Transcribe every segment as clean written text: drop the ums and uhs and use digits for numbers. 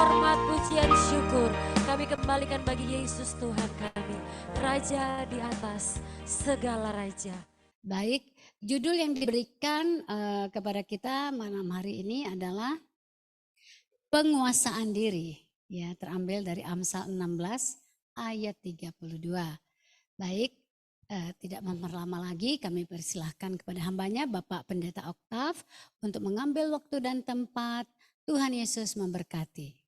hormat, pujian, syukur kami kembalikan bagi Yesus Tuhan kami, Raja di atas segala raja. Baik, judul yang diberikan kepada kita malam hari ini adalah penguasaan diri. Ya, terambil dari Amsal 16 ayat 32. Baik, tidak memperlama lagi, kami persilahkan kepada hambanya Bapak Pendeta Oktav untuk mengambil waktu dan tempat. Tuhan Yesus memberkati.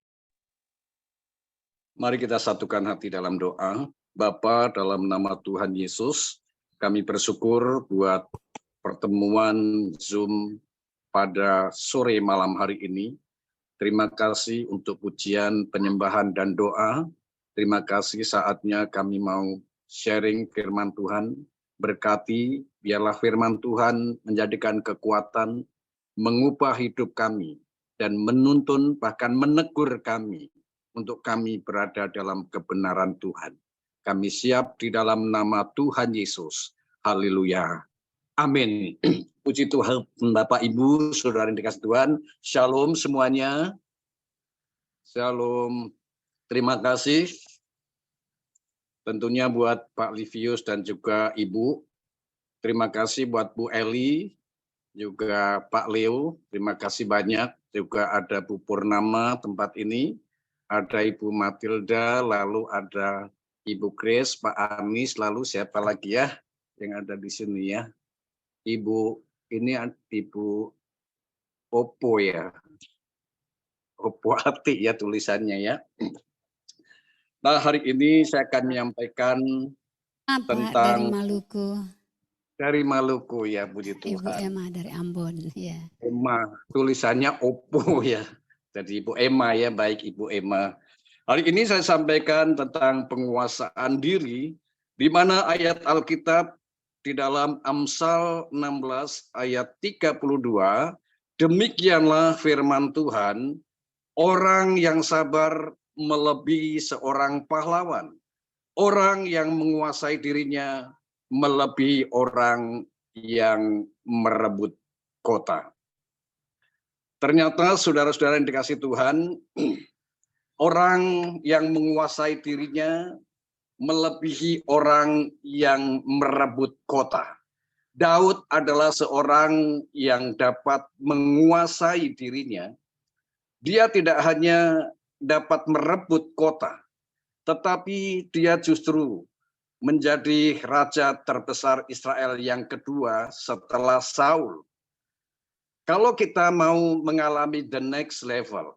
Mari kita satukan hati dalam doa. Bapa, dalam nama Tuhan Yesus, kami bersyukur buat pertemuan Zoom pada sore malam hari ini. Terima kasih untuk pujian, penyembahan, dan doa. Terima kasih saatnya kami mau sharing firman Tuhan. Berkati, biarlah firman Tuhan menjadikan kekuatan, mengubah hidup kami, dan menuntun bahkan menegur kami untuk kami berada dalam kebenaran Tuhan. Kami siap di dalam nama Tuhan Yesus. Haleluya. Amin. Puji Tuhan, Bapak, Ibu, Saudara yang dikasih Tuhan. Shalom semuanya. Shalom. Terima kasih. Tentunya buat Pak Livius dan juga Ibu. Terima kasih buat Bu Eli, juga Pak Leo. Terima kasih banyak. Juga ada Bu Purnama tempat ini. Ada Ibu Matilda, lalu ada Ibu Grace, Pak Anis, lalu siapa lagi ya yang ada di sini ya? Ibu, ini Ibu Opo ya. Opo Ati ya tulisannya ya. Nah, hari ini saya akan menyampaikan tentang dari Maluku. Dari Maluku ya, puji Tuhan. Ibu Emma dari Ambon ya. Emma, tulisannya Opo ya. Jadi Ibu Emma ya, baik Ibu Emma. Hari ini saya sampaikan tentang penguasaan diri, di mana ayat Alkitab di dalam Amsal 16 ayat 32, demikianlah firman Tuhan, orang yang sabar melebihi seorang pahlawan. Orang yang menguasai dirinya melebihi orang yang merebut kota. Ternyata saudara-saudara yang dikasih Tuhan, orang yang menguasai dirinya melebihi orang yang merebut kota. Daud adalah seorang yang dapat menguasai dirinya. Dia tidak hanya dapat merebut kota, tetapi dia justru menjadi raja terbesar Israel yang kedua setelah Saul. Kalau kita mau mengalami the next level,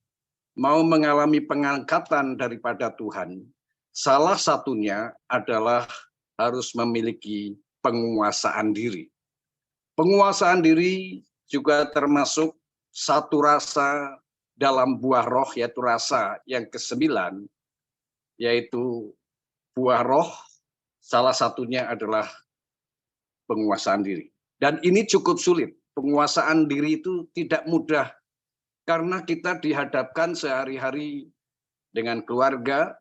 mau mengalami pengangkatan daripada Tuhan, salah satunya adalah harus memiliki penguasaan diri. Penguasaan diri juga termasuk satu rasa dalam buah roh, yaitu rasa yang ke-9, yaitu buah roh, salah satunya adalah penguasaan diri. Dan ini cukup sulit. Penguasaan diri itu tidak mudah karena kita dihadapkan sehari-hari dengan keluarga,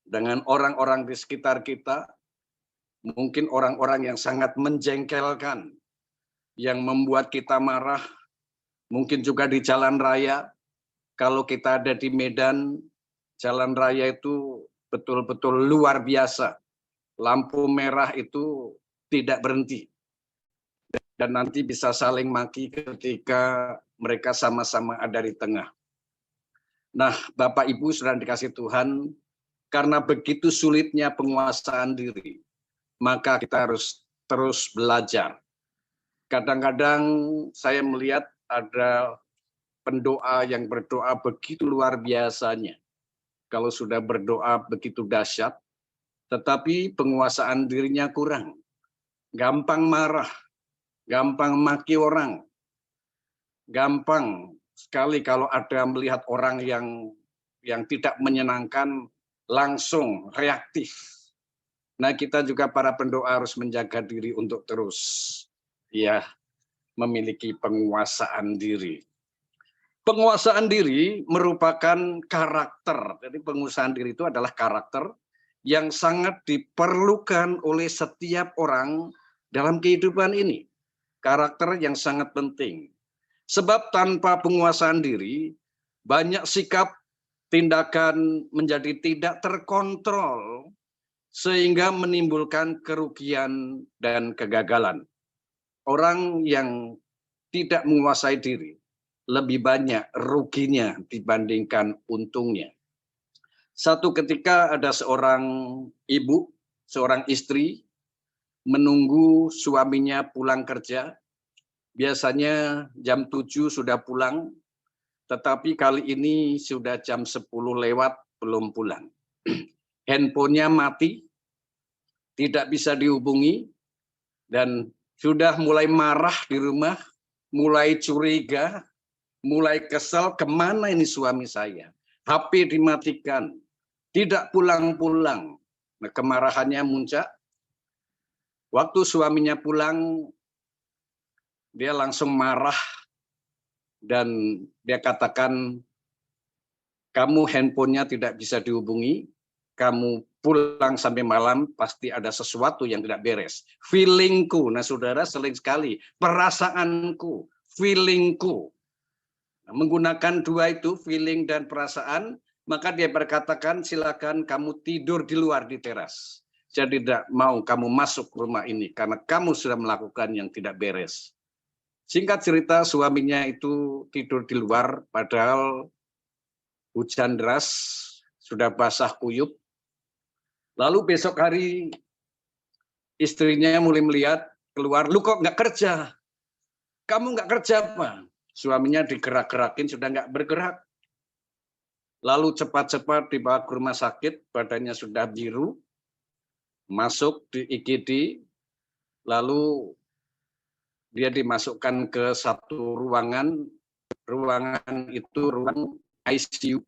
dengan orang-orang di sekitar kita, mungkin orang-orang yang sangat menjengkelkan, yang membuat kita marah, mungkin juga di jalan raya. Kalau kita ada di Medan, jalan raya itu betul-betul luar biasa. Lampu merah itu tidak berhenti. Dan nanti bisa saling maki ketika mereka sama-sama ada di tengah. Nah, Bapak Ibu sudah dikasih Tuhan, karena begitu sulitnya penguasaan diri, maka kita harus terus belajar. Kadang-kadang saya melihat ada pendoa yang berdoa begitu luar biasanya. Kalau sudah berdoa begitu dahsyat, tetapi penguasaan dirinya kurang. Gampang marah, gampang maki orang, gampang sekali kalau ada melihat orang yang tidak menyenangkan, langsung reaktif. Nah, kita juga para pendoa harus menjaga diri untuk terus ya memiliki penguasaan diri. Penguasaan diri merupakan karakter. Jadi penguasaan diri itu adalah karakter yang sangat diperlukan oleh setiap orang dalam kehidupan ini. Karakter yang sangat penting. Sebab tanpa penguasaan diri, banyak sikap tindakan menjadi tidak terkontrol sehingga menimbulkan kerugian dan kegagalan. Orang yang tidak menguasai diri lebih banyak ruginya dibandingkan untungnya. Satu ketika ada seorang ibu, seorang istri menunggu suaminya pulang kerja. Biasanya jam 7 sudah pulang, tetapi kali ini sudah jam 10 lewat belum pulang. Handphonenya mati, tidak bisa dihubungi, dan sudah mulai marah di rumah, mulai curiga, mulai kesal, kemana ini suami saya? HP dimatikan, tidak pulang-pulang. Nah, kemarahannya muncak. Waktu suaminya pulang, dia langsung marah dan dia katakan, kamu handphonenya tidak bisa dihubungi, kamu pulang sampai malam pasti ada sesuatu yang tidak beres. Feelingku, nah saudara sering sekali, perasaanku, feelingku. Nah, menggunakan dua itu, feeling dan perasaan, maka dia berkatakan silakan kamu tidur di luar di teras. Saya tidak mau kamu masuk rumah ini karena kamu sudah melakukan yang tidak beres. Singkat cerita, suaminya itu tidur di luar padahal hujan deras, sudah basah kuyup. Lalu besok hari istrinya mulai melihat keluar, lu kok nggak kerja? Kamu nggak kerja apa? Suaminya digerak-gerakin sudah nggak bergerak. Lalu cepat-cepat dibawa ke rumah sakit, badannya sudah biru, masuk di IGD, lalu dia dimasukkan ke satu ruangan itu ruang ICU.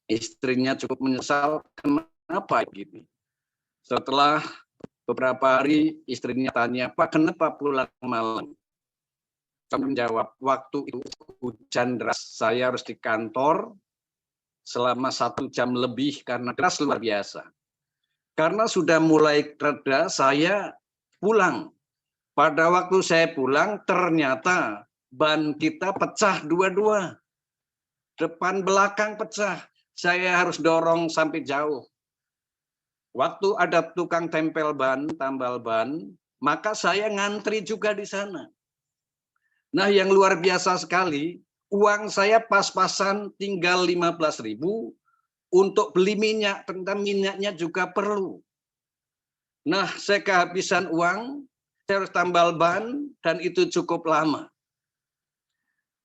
Istrinya cukup menyesal, kenapa gini? Setelah beberapa hari istrinya tanya, Pak kenapa pulang malam? Saya menjawab, waktu itu hujan deras, saya harus di kantor selama 1 jam lebih karena deras luar biasa. Karena sudah mulai reda, saya pulang. Pada waktu saya pulang, ternyata ban kita pecah dua-dua. Depan belakang pecah. Saya harus dorong sampai jauh. Waktu ada tukang tempel ban, tambal ban, maka saya ngantri juga di sana. Nah, yang luar biasa sekali, uang saya pas-pasan tinggal 15.000 untuk beli minyak, ternyata minyaknya juga perlu. Nah, saya kehabisan uang, saya harus tambal ban, dan itu cukup lama.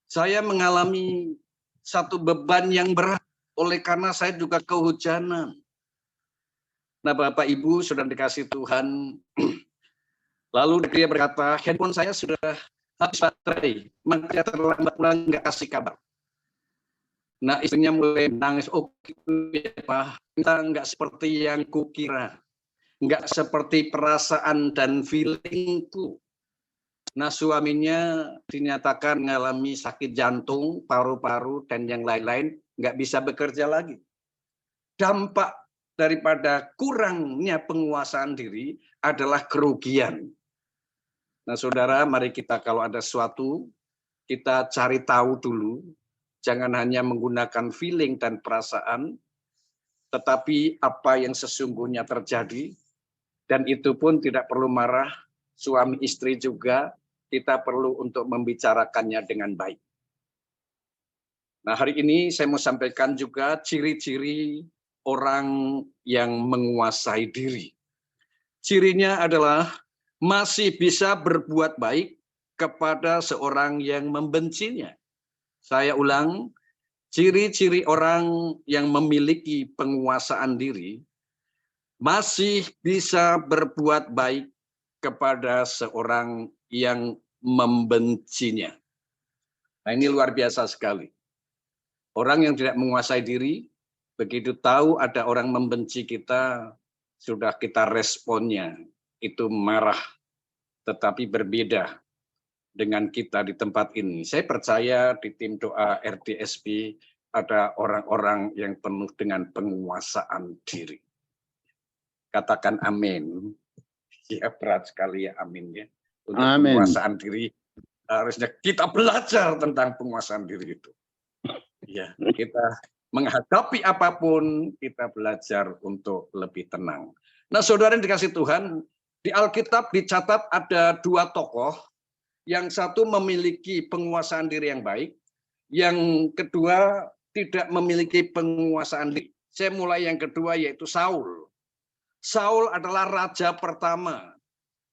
Saya mengalami satu beban yang berat, oleh karena saya juga kehujanan. Nah, Bapak Ibu sudah dikasih Tuhan. Lalu dia berkata, handphone saya sudah habis baterai, maka terlambat pulang nggak kasih kabar. Nah, istrinya mulai nangis, oh ya Pak, kita nggak seperti yang kukira, nggak seperti perasaan dan feelingku. Nah, suaminya dinyatakan mengalami sakit jantung, paru-paru, dan yang lain-lain, nggak bisa bekerja lagi. Dampak daripada kurangnya penguasaan diri adalah kerugian. Nah, saudara, mari kita kalau ada sesuatu, kita cari tahu dulu, jangan hanya menggunakan feeling dan perasaan, tetapi apa yang sesungguhnya terjadi, dan itu pun tidak perlu marah, suami istri juga, kita perlu untuk membicarakannya dengan baik. Nah, hari ini saya mau sampaikan juga ciri-ciri orang yang menguasai diri. Cirinya adalah masih bisa berbuat baik kepada seorang yang membencinya. Saya ulang, ciri-ciri orang yang memiliki penguasaan diri masih bisa berbuat baik kepada seorang yang membencinya. Nah, ini luar biasa sekali. Orang yang tidak menguasai diri, begitu tahu ada orang membenci kita, sudah kita responnya, itu marah, tetapi berbeda dengan kita di tempat ini. Saya percaya di tim doa RDSB ada orang-orang yang penuh dengan penguasaan diri. Katakan amin. Ya, berat sekali ya amin ya. Untuk Amin. penguasaan diri, harusnya kita belajar tentang penguasaan diri itu. Ya, kita Menghadapi apapun, kita belajar untuk lebih tenang. Nah, saudara yang dikasih Tuhan, di Alkitab dicatat ada dua tokoh, yang satu memiliki penguasaan diri yang baik, yang kedua tidak memiliki penguasaan diri. Saya mulai yang kedua, yaitu Saul. Saul adalah raja pertama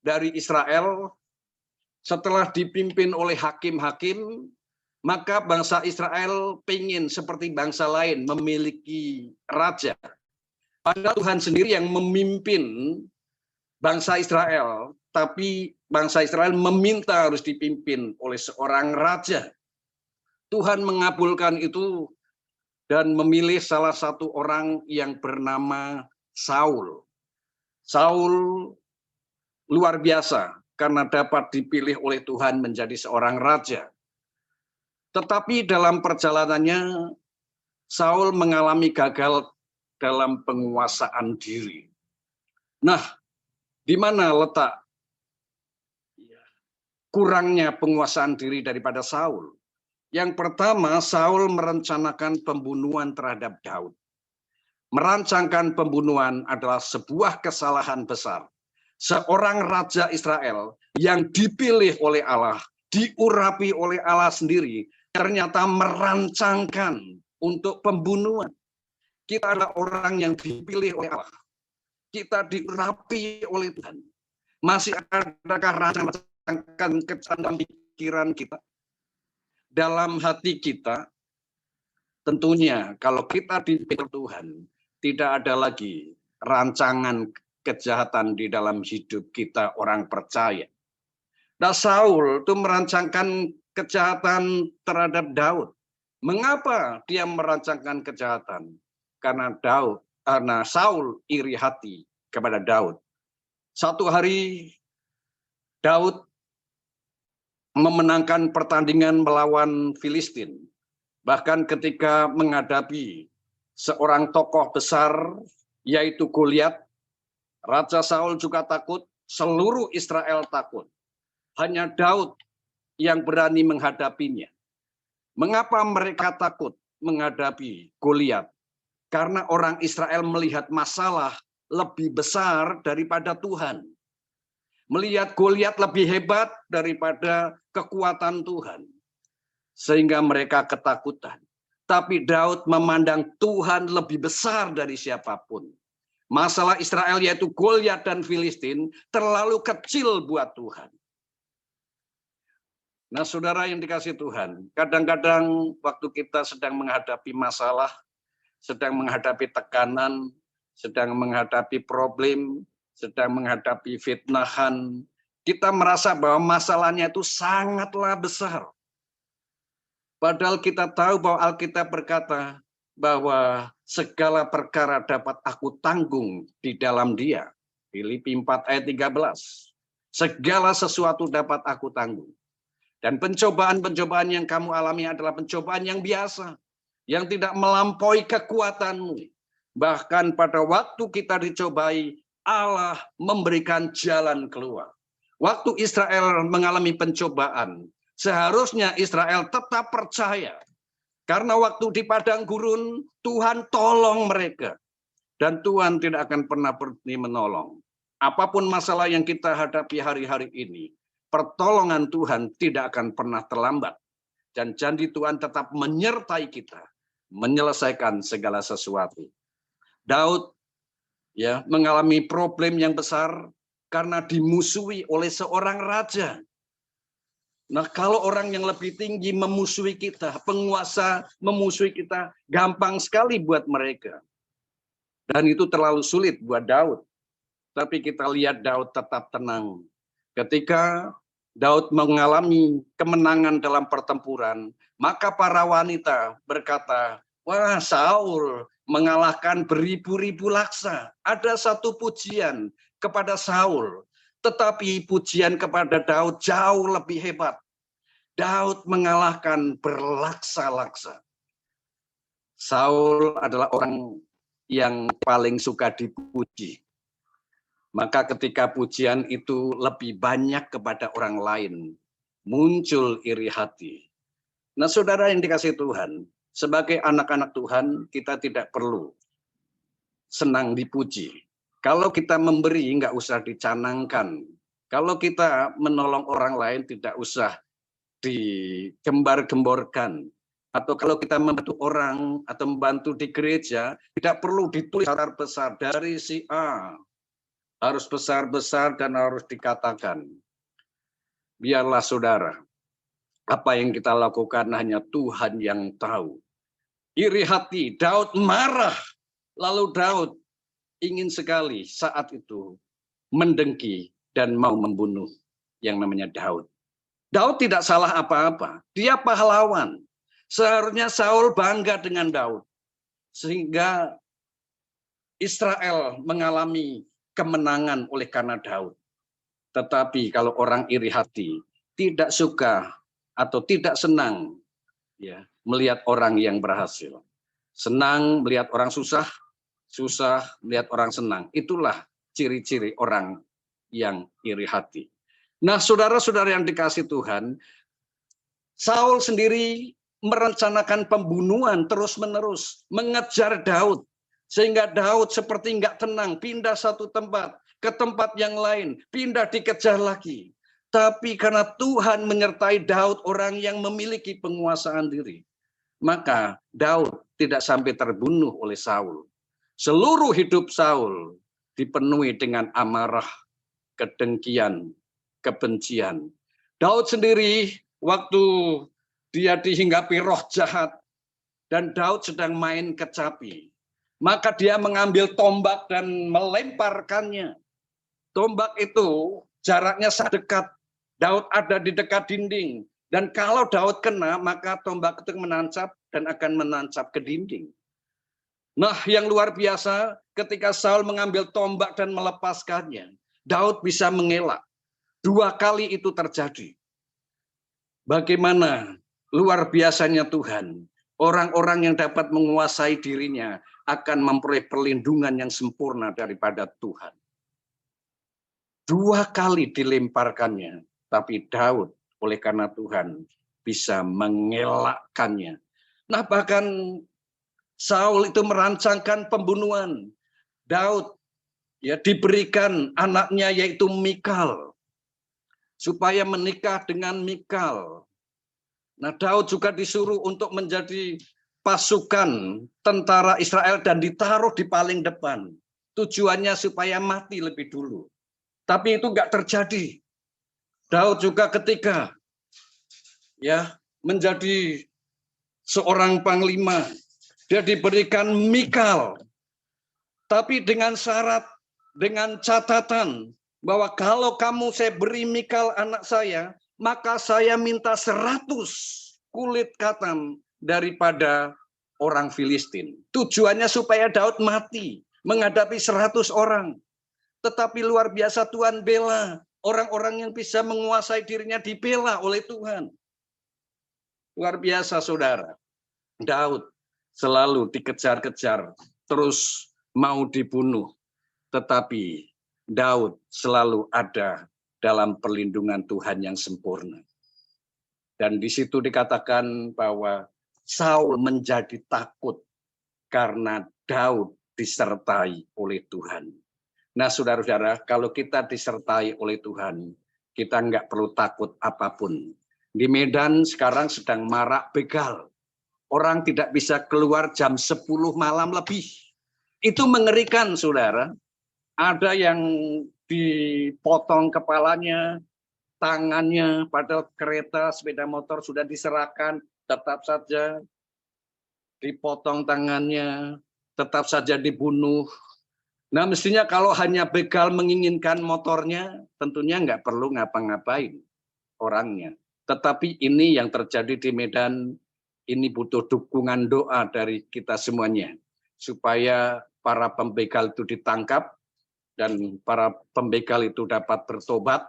dari Israel. Setelah dipimpin oleh hakim-hakim, maka bangsa Israel ingin seperti bangsa lain memiliki raja. Padahal Tuhan sendiri yang memimpin bangsa Israel, tapi bangsa Israel meminta harus dipimpin oleh seorang raja. Tuhan mengabulkan itu dan memilih salah satu orang yang bernama Saul. Saul luar biasa karena dapat dipilih oleh Tuhan menjadi seorang raja. Tetapi dalam perjalanannya, Saul mengalami gagal dalam penguasaan diri. Nah, di mana letak kurangnya penguasaan diri daripada Saul? Yang pertama, Saul merencanakan pembunuhan terhadap Daud. Merancangkan pembunuhan adalah sebuah kesalahan besar. Seorang raja Israel yang dipilih oleh Allah, diurapi oleh Allah sendiri, ternyata merancangkan untuk pembunuhan. Kita adalah orang yang dipilih oleh Allah. Kita diurapi oleh Tuhan. Masih adakah rancangan dalam pikiran kita? Dalam hati kita? Tentunya kalau kita dipilih Tuhan, tidak ada lagi rancangan kejahatan di dalam hidup kita orang percaya. Nah, Saul itu merancangkan kejahatan terhadap Daud. Mengapa dia merancangkan kejahatan? Karena Saul iri hati kepada Daud. Satu hari Daud memenangkan pertandingan melawan Filistin. Bahkan ketika menghadapi seorang tokoh besar yaitu Goliat, Raja Saul juga takut, seluruh Israel takut. Hanya Daud yang berani menghadapinya. Mengapa mereka takut menghadapi Goliat? Karena orang Israel melihat masalah lebih besar daripada Tuhan. Melihat Goliat lebih hebat daripada kekuatan Tuhan. Sehingga mereka ketakutan. Tapi Daud memandang Tuhan lebih besar dari siapapun. Masalah Israel yaitu Goliat dan Filistin terlalu kecil buat Tuhan. Nah, saudara yang dikasih Tuhan, kadang-kadang waktu kita sedang menghadapi masalah, sedang menghadapi tekanan, sedang menghadapi problem, sedang menghadapi fitnahan, kita merasa bahwa masalahnya itu sangatlah besar. Padahal kita tahu bahwa Alkitab berkata bahwa segala perkara dapat aku tanggung di dalam Dia. Filipi 4 ayat 13. Segala sesuatu dapat aku tanggung. Dan pencobaan-pencobaan yang kamu alami adalah pencobaan yang biasa, yang tidak melampaui kekuatanmu. Bahkan pada waktu kita dicobai, Allah memberikan jalan keluar. Waktu Israel mengalami pencobaan, seharusnya Israel tetap percaya. Karena waktu di padang gurun, Tuhan tolong mereka. Dan Tuhan tidak akan pernah berhenti menolong. Apapun masalah yang kita hadapi hari-hari ini, pertolongan Tuhan tidak akan pernah terlambat. Dan janji Tuhan tetap menyertai kita, menyelesaikan segala sesuatu. Daud mengalami problem yang besar karena dimusuhi oleh seorang raja. Nah, kalau orang yang lebih tinggi memusuhi kita, penguasa memusuhi kita, gampang sekali buat mereka. Dan itu terlalu sulit buat Daud. Tapi kita lihat Daud tetap tenang. Ketika Daud mengalami kemenangan dalam pertempuran, maka para wanita berkata, wah, Saul mengalahkan beribu-ribu laksa. Ada satu pujian kepada Saul, tetapi pujian kepada Daud jauh lebih hebat. Daud mengalahkan berlaksa-laksa. Saul adalah orang yang paling suka dipuji. Maka ketika pujian itu lebih banyak kepada orang lain, muncul iri hati. Nah, saudara yang dikasih Tuhan, sebagai anak-anak Tuhan, kita tidak perlu senang dipuji. Kalau kita memberi, nggak usah dicanangkan. Kalau kita menolong orang lain, tidak usah digembar-gemborkan. Atau kalau kita membantu orang atau membantu di gereja, tidak perlu ditulis besar-besar dari si A. Harus besar-besar dan harus dikatakan. Biarlah saudara, apa yang kita lakukan hanya Tuhan yang tahu. Iri hati, Daud marah. Lalu Daud ingin sekali saat itu mendengki dan mau membunuh yang namanya Daud. Daud tidak salah apa-apa. Dia pahlawan. Seharusnya Saul bangga dengan Daud. Sehingga Israel mengalami kemenangan oleh karena Daud. Tetapi kalau orang iri hati, tidak suka atau tidak senang ya melihat orang yang berhasil. Senang melihat orang susah, susah melihat orang senang. Itulah ciri-ciri orang yang iri hati. Nah, saudara-saudara yang dikasih Tuhan, Saul sendiri merencanakan pembunuhan terus-menerus, mengejar Daud. Sehingga Daud seperti nggak tenang, pindah satu tempat ke tempat yang lain, pindah dikejar lagi. Tapi karena Tuhan menyertai Daud, orang yang memiliki penguasaan diri, maka Daud tidak sampai terbunuh oleh Saul. Seluruh hidup Saul dipenuhi dengan amarah, kedengkian, kebencian. Daud sendiri waktu dia dihinggapi roh jahat dan Daud sedang main kecapi, maka dia mengambil tombak dan melemparkannya. Tombak itu jaraknya sangat dekat. Daud ada di dekat dinding. Dan kalau Daud kena, maka tombak itu menancap dan akan menancap ke dinding. Nah, yang luar biasa ketika Saul mengambil tombak dan melepaskannya, Daud bisa mengelak. 2 kali itu terjadi. Bagaimana luar biasanya Tuhan. Orang-orang yang dapat menguasai dirinya akan memperoleh perlindungan yang sempurna daripada Tuhan. 2 kali dilemparkannya, tapi Daud oleh karena Tuhan bisa mengelakkannya. Nah, bahkan Saul itu merancangkan pembunuhan. Daud ya diberikan anaknya yaitu Mikal supaya menikah dengan Mikal. Nah, Daud juga disuruh untuk menjadi pasukan tentara Israel dan ditaruh di paling depan. Tujuannya supaya mati lebih dulu. Tapi itu enggak terjadi. Daud juga ketika ya menjadi seorang panglima, dia diberikan Mikal. Tapi dengan syarat, dengan catatan bahwa kalau kamu saya beri Mikal anak saya, maka saya minta 100 kulit katam daripada orang Filistin. Tujuannya supaya Daud mati menghadapi 100 orang. Tetapi luar biasa Tuhan bela. Orang-orang yang bisa menguasai dirinya dibela oleh Tuhan. Luar biasa saudara. Daud selalu dikejar-kejar, terus mau dibunuh. Tetapi Daud selalu ada dalam perlindungan Tuhan yang sempurna. Dan di situ dikatakan bahwa Saul menjadi takut karena Daud disertai oleh Tuhan. Nah, saudara-saudara, kalau kita disertai oleh Tuhan, kita nggak perlu takut apapun. Di Medan sekarang sedang marak begal. Orang tidak bisa keluar jam 10 malam lebih. Itu mengerikan, saudara. Ada yang dipotong kepalanya, tangannya, padahal kereta, sepeda motor sudah diserahkan, tetap saja dipotong tangannya, tetap saja dibunuh. Nah, mestinya kalau hanya begal menginginkan motornya, tentunya nggak perlu ngapa-ngapain orangnya. Tetapi ini yang terjadi di Medan, ini butuh dukungan doa dari kita semuanya. Supaya para pembegal itu ditangkap, dan para pembegal itu dapat bertobat,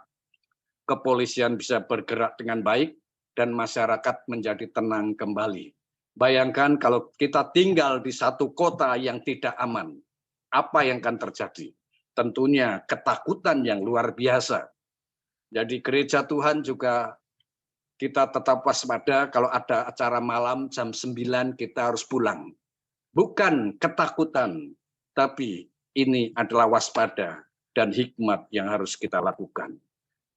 kepolisian bisa bergerak dengan baik, dan masyarakat menjadi tenang kembali. Bayangkan kalau kita tinggal di satu kota yang tidak aman, apa yang akan terjadi? Tentunya ketakutan yang luar biasa. Jadi gereja Tuhan juga kita tetap waspada kalau ada acara malam jam 9 kita harus pulang. Bukan ketakutan, tapi ini adalah waspada dan hikmat yang harus kita lakukan.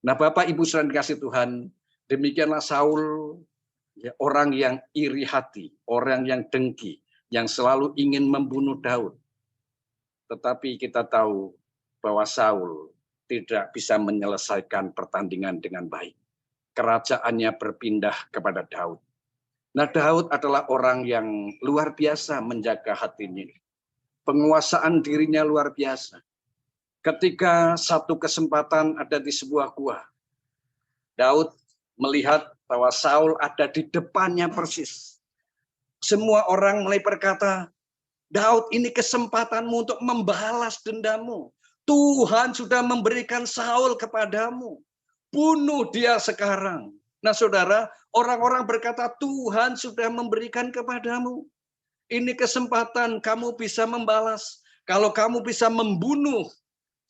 Nah, Bapak Ibu saudara dikasih Tuhan, demikianlah Saul, ya, orang yang iri hati, orang yang dengki, yang selalu ingin membunuh Daud. Tetapi kita tahu bahwa Saul tidak bisa menyelesaikan pertandingan dengan baik. Kerajaannya berpindah kepada Daud. Nah, Daud adalah orang yang luar biasa menjaga hatinya. Penguasaan dirinya luar biasa. Ketika satu kesempatan ada di sebuah gua, Daud melihat bahwa Saul ada di depannya persis. Semua orang mulai berkata, Daud, ini kesempatanmu untuk membalas dendamu. Tuhan sudah memberikan Saul kepadamu. Bunuh dia sekarang. Nah, saudara, orang-orang berkata, Tuhan sudah memberikan kepadamu. Ini kesempatan kamu bisa membalas. Kalau kamu bisa membunuh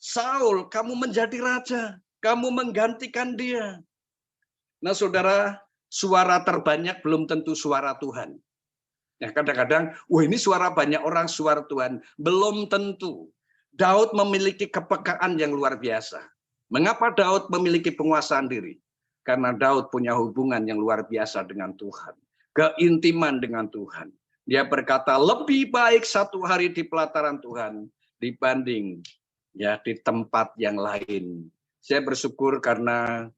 Saul, kamu menjadi raja. Kamu menggantikan dia. Nah, saudara, suara terbanyak belum tentu suara Tuhan. Ya, kadang-kadang, wah ini suara banyak orang, suara Tuhan. Belum tentu. Daud memiliki kepekaan yang luar biasa. Mengapa Daud memiliki penguasaan diri? Karena Daud punya hubungan yang luar biasa dengan Tuhan. Keintiman dengan Tuhan. Dia berkata, lebih baik satu hari di pelataran Tuhan dibanding ya di tempat yang lain. Saya bersyukur karena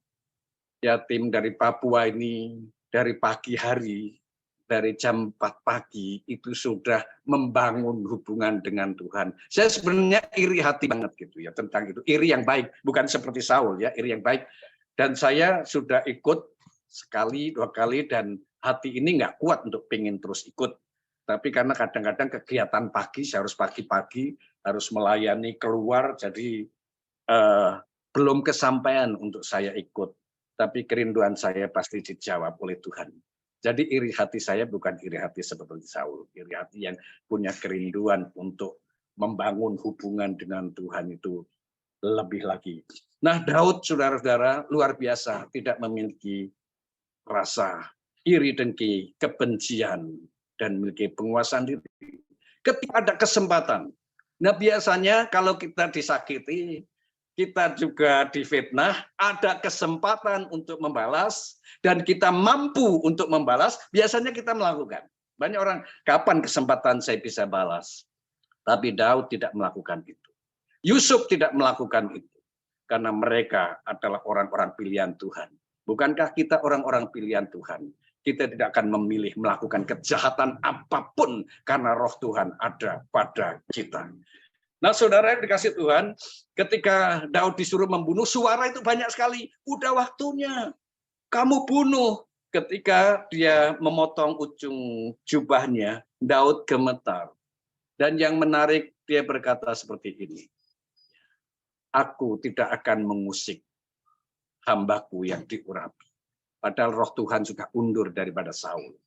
ya tim dari Papua ini dari pagi hari, dari jam 4 pagi itu sudah membangun hubungan dengan Tuhan. Saya sebenarnya iri hati banget gitu ya tentang itu. Iri yang baik, bukan seperti Saul ya, iri yang baik. Dan saya sudah ikut sekali, 2 kali dan hati ini nggak kuat untuk pengen terus ikut. Tapi karena kadang-kadang kegiatan pagi, saya harus pagi-pagi, harus melayani keluar, jadi belum kesampaian untuk saya ikut. Tapi kerinduan saya pasti dijawab oleh Tuhan. Jadi iri hati saya bukan iri hati seperti Saul. Iri hati yang punya kerinduan untuk membangun hubungan dengan Tuhan itu lebih lagi. Nah, Daud, saudara-saudara, luar biasa. Tidak memiliki rasa iri dengki, kebencian, dan memiliki penguasaan diri. Ketika ada kesempatan. Nah, biasanya kalau kita disakiti, kita juga difitnah, ada kesempatan untuk membalas, dan kita mampu untuk membalas, biasanya kita melakukan. Banyak orang, kapan kesempatan saya bisa balas? Tapi Daud tidak melakukan itu. Yusuf tidak melakukan itu. Karena mereka adalah orang-orang pilihan Tuhan. Bukankah kita orang-orang pilihan Tuhan? Kita tidak akan memilih melakukan kejahatan apapun, karena roh Tuhan ada pada kita. Nah, saudara yang dikasih Tuhan, ketika Daud disuruh membunuh, suara itu banyak sekali. Udah waktunya, kamu bunuh. Ketika dia memotong ujung jubahnya, Daud gemetar. Dan yang menarik, dia berkata seperti ini. Aku tidak akan mengusik hambaku yang diurapi. Padahal roh Tuhan sudah undur daripada Saul.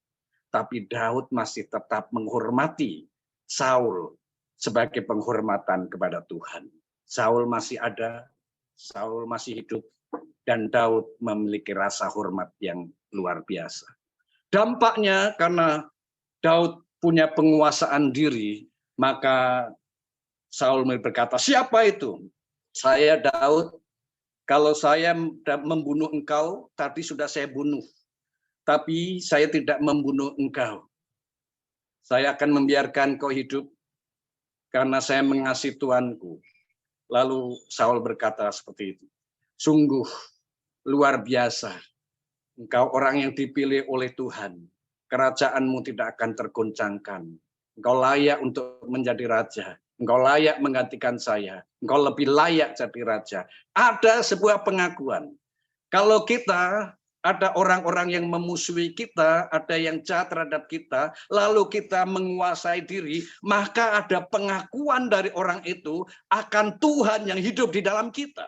Tapi Daud masih tetap menghormati Saul sebagai penghormatan kepada Tuhan. Saul masih ada, Saul masih hidup, dan Daud memiliki rasa hormat yang luar biasa. Dampaknya karena Daud punya penguasaan diri, maka Saul berkata, siapa itu? Saya Daud, kalau saya membunuh engkau, tadi sudah saya bunuh. Tapi saya tidak membunuh engkau. Saya akan membiarkan kau hidup, karena saya mengasihi Tuanku. Lalu Saul berkata seperti itu. Sungguh luar biasa. Engkau orang yang dipilih oleh Tuhan. Kerajaanmu tidak akan tergoncangkan. Engkau layak untuk menjadi raja. Engkau layak menggantikan saya. Engkau lebih layak jadi raja. Ada sebuah pengakuan. Kalau kita ada orang-orang yang memusuhi kita, ada yang jahat terhadap kita, lalu kita menguasai diri, maka ada pengakuan dari orang itu akan Tuhan yang hidup di dalam kita.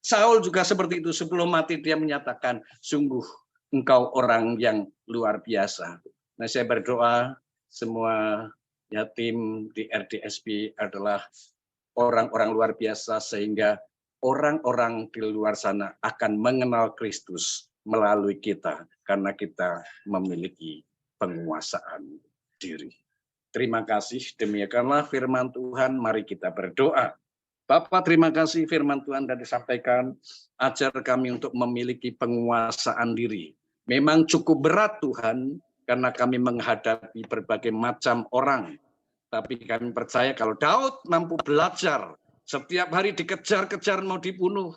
Saul juga seperti itu, sebelum mati dia menyatakan, sungguh engkau orang yang luar biasa. Nah, saya berdoa semua ya tim di RDSP adalah orang-orang luar biasa, sehingga orang-orang di luar sana akan mengenal Kristus melalui kita karena kita memiliki penguasaan diri. Terima kasih, demikianlah firman Tuhan, mari kita berdoa. Bapak, terima kasih firman Tuhan dan disampaikan, ajar kami untuk memiliki penguasaan diri. Memang cukup berat Tuhan, karena kami menghadapi berbagai macam orang. Tapi kami percaya kalau Daud mampu belajar, setiap hari dikejar-kejar mau dibunuh.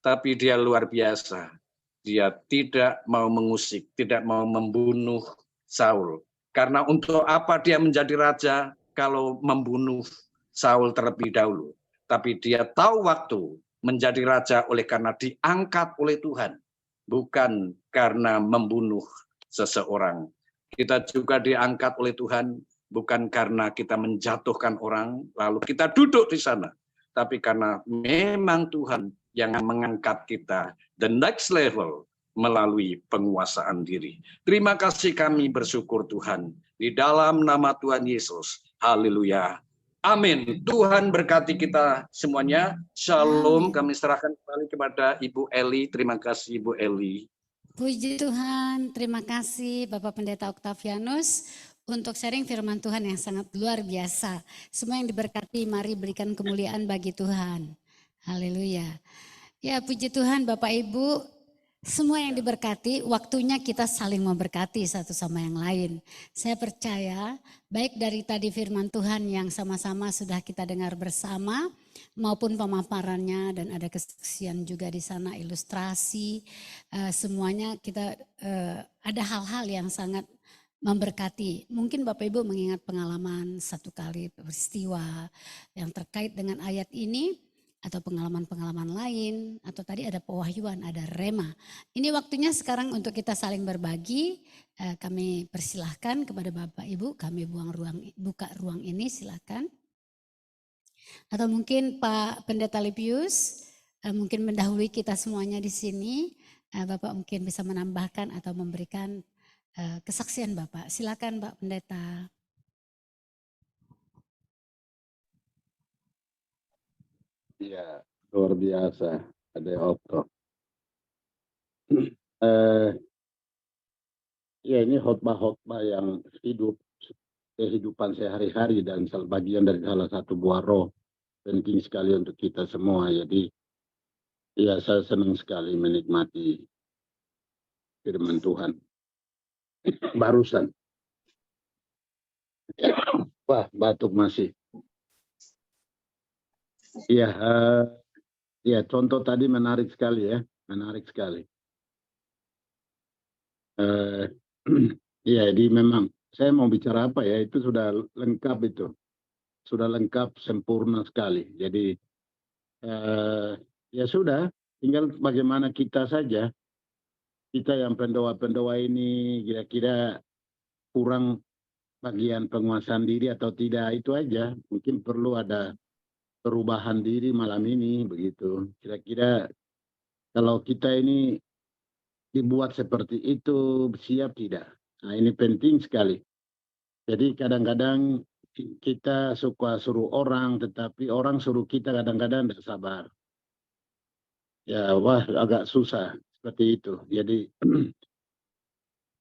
Tapi dia luar biasa. Dia tidak mau mengusik, tidak mau membunuh Saul. Karena untuk apa dia menjadi raja kalau membunuh Saul terlebih dahulu. Tapi dia tahu waktu menjadi raja oleh karena diangkat oleh Tuhan. Bukan karena membunuh seseorang. Kita juga diangkat oleh Tuhan bukan karena kita menjatuhkan orang, lalu kita duduk di sana. Tapi karena memang Tuhan yang mengangkat kita the next level melalui penguasaan diri. Terima kasih, kami bersyukur Tuhan. Di dalam nama Tuhan Yesus. Haleluya. Amin. Tuhan berkati kita semuanya. Shalom. Kami serahkan kembali kepada Ibu Eli. Terima kasih Ibu Eli. Puji Tuhan, terima kasih Bapak Pendeta Octavianus untuk sharing firman Tuhan yang sangat luar biasa. Semua yang diberkati, mari berikan kemuliaan bagi Tuhan. Haleluya. Ya, puji Tuhan Bapak Ibu, semua yang diberkati, waktunya kita saling memberkati satu sama yang lain. Saya percaya, baik dari tadi firman Tuhan yang sama-sama sudah kita dengar bersama, maupun pemaparannya dan ada kesaksian juga di sana, ilustrasi, semuanya kita ada hal-hal yang sangat memberkati. Mungkin Bapak Ibu mengingat pengalaman satu kali peristiwa yang terkait dengan ayat ini, atau pengalaman-pengalaman lain, atau tadi ada pewahyuan, ada rema. Ini waktunya sekarang untuk kita saling berbagi. Kami persilahkan kepada Bapak Ibu, kami buka ruang ini, silakan. Atau mungkin Pak Pendeta Lipius, mungkin mendahului kita semuanya di sini. Bapak mungkin bisa menambahkan atau memberikan kesaksian Bapak. Silakan Pak Pendeta. Ya, luar biasa. Ada Okto. Ya, ini khotbah-khotbah yang kehidupan sehari-hari dan bagian dari salah satu buah roh. Penting sekali untuk kita semua. Jadi, ya saya senang sekali menikmati firman Tuhan. Barusan. Wah, batuk masih. Ya, ya, contoh tadi menarik sekali ya, menarik sekali. Ya, jadi memang saya mau bicara apa ya, itu sudah lengkap itu, sudah lengkap, sempurna sekali. Jadi ya sudah, tinggal bagaimana kita saja, kita yang pendoa-pendoa ini kira-kira kurang bagian penguasaan diri atau tidak, itu aja. Mungkin perlu ada perubahan diri malam ini begitu. Kira-kira kalau kita ini dibuat seperti itu, siap tidak? Nah, ini penting sekali. Jadi kadang-kadang kita suka suruh orang, tetapi orang suruh kita kadang-kadang tidak sabar. Ya, wah agak susah seperti itu. Jadi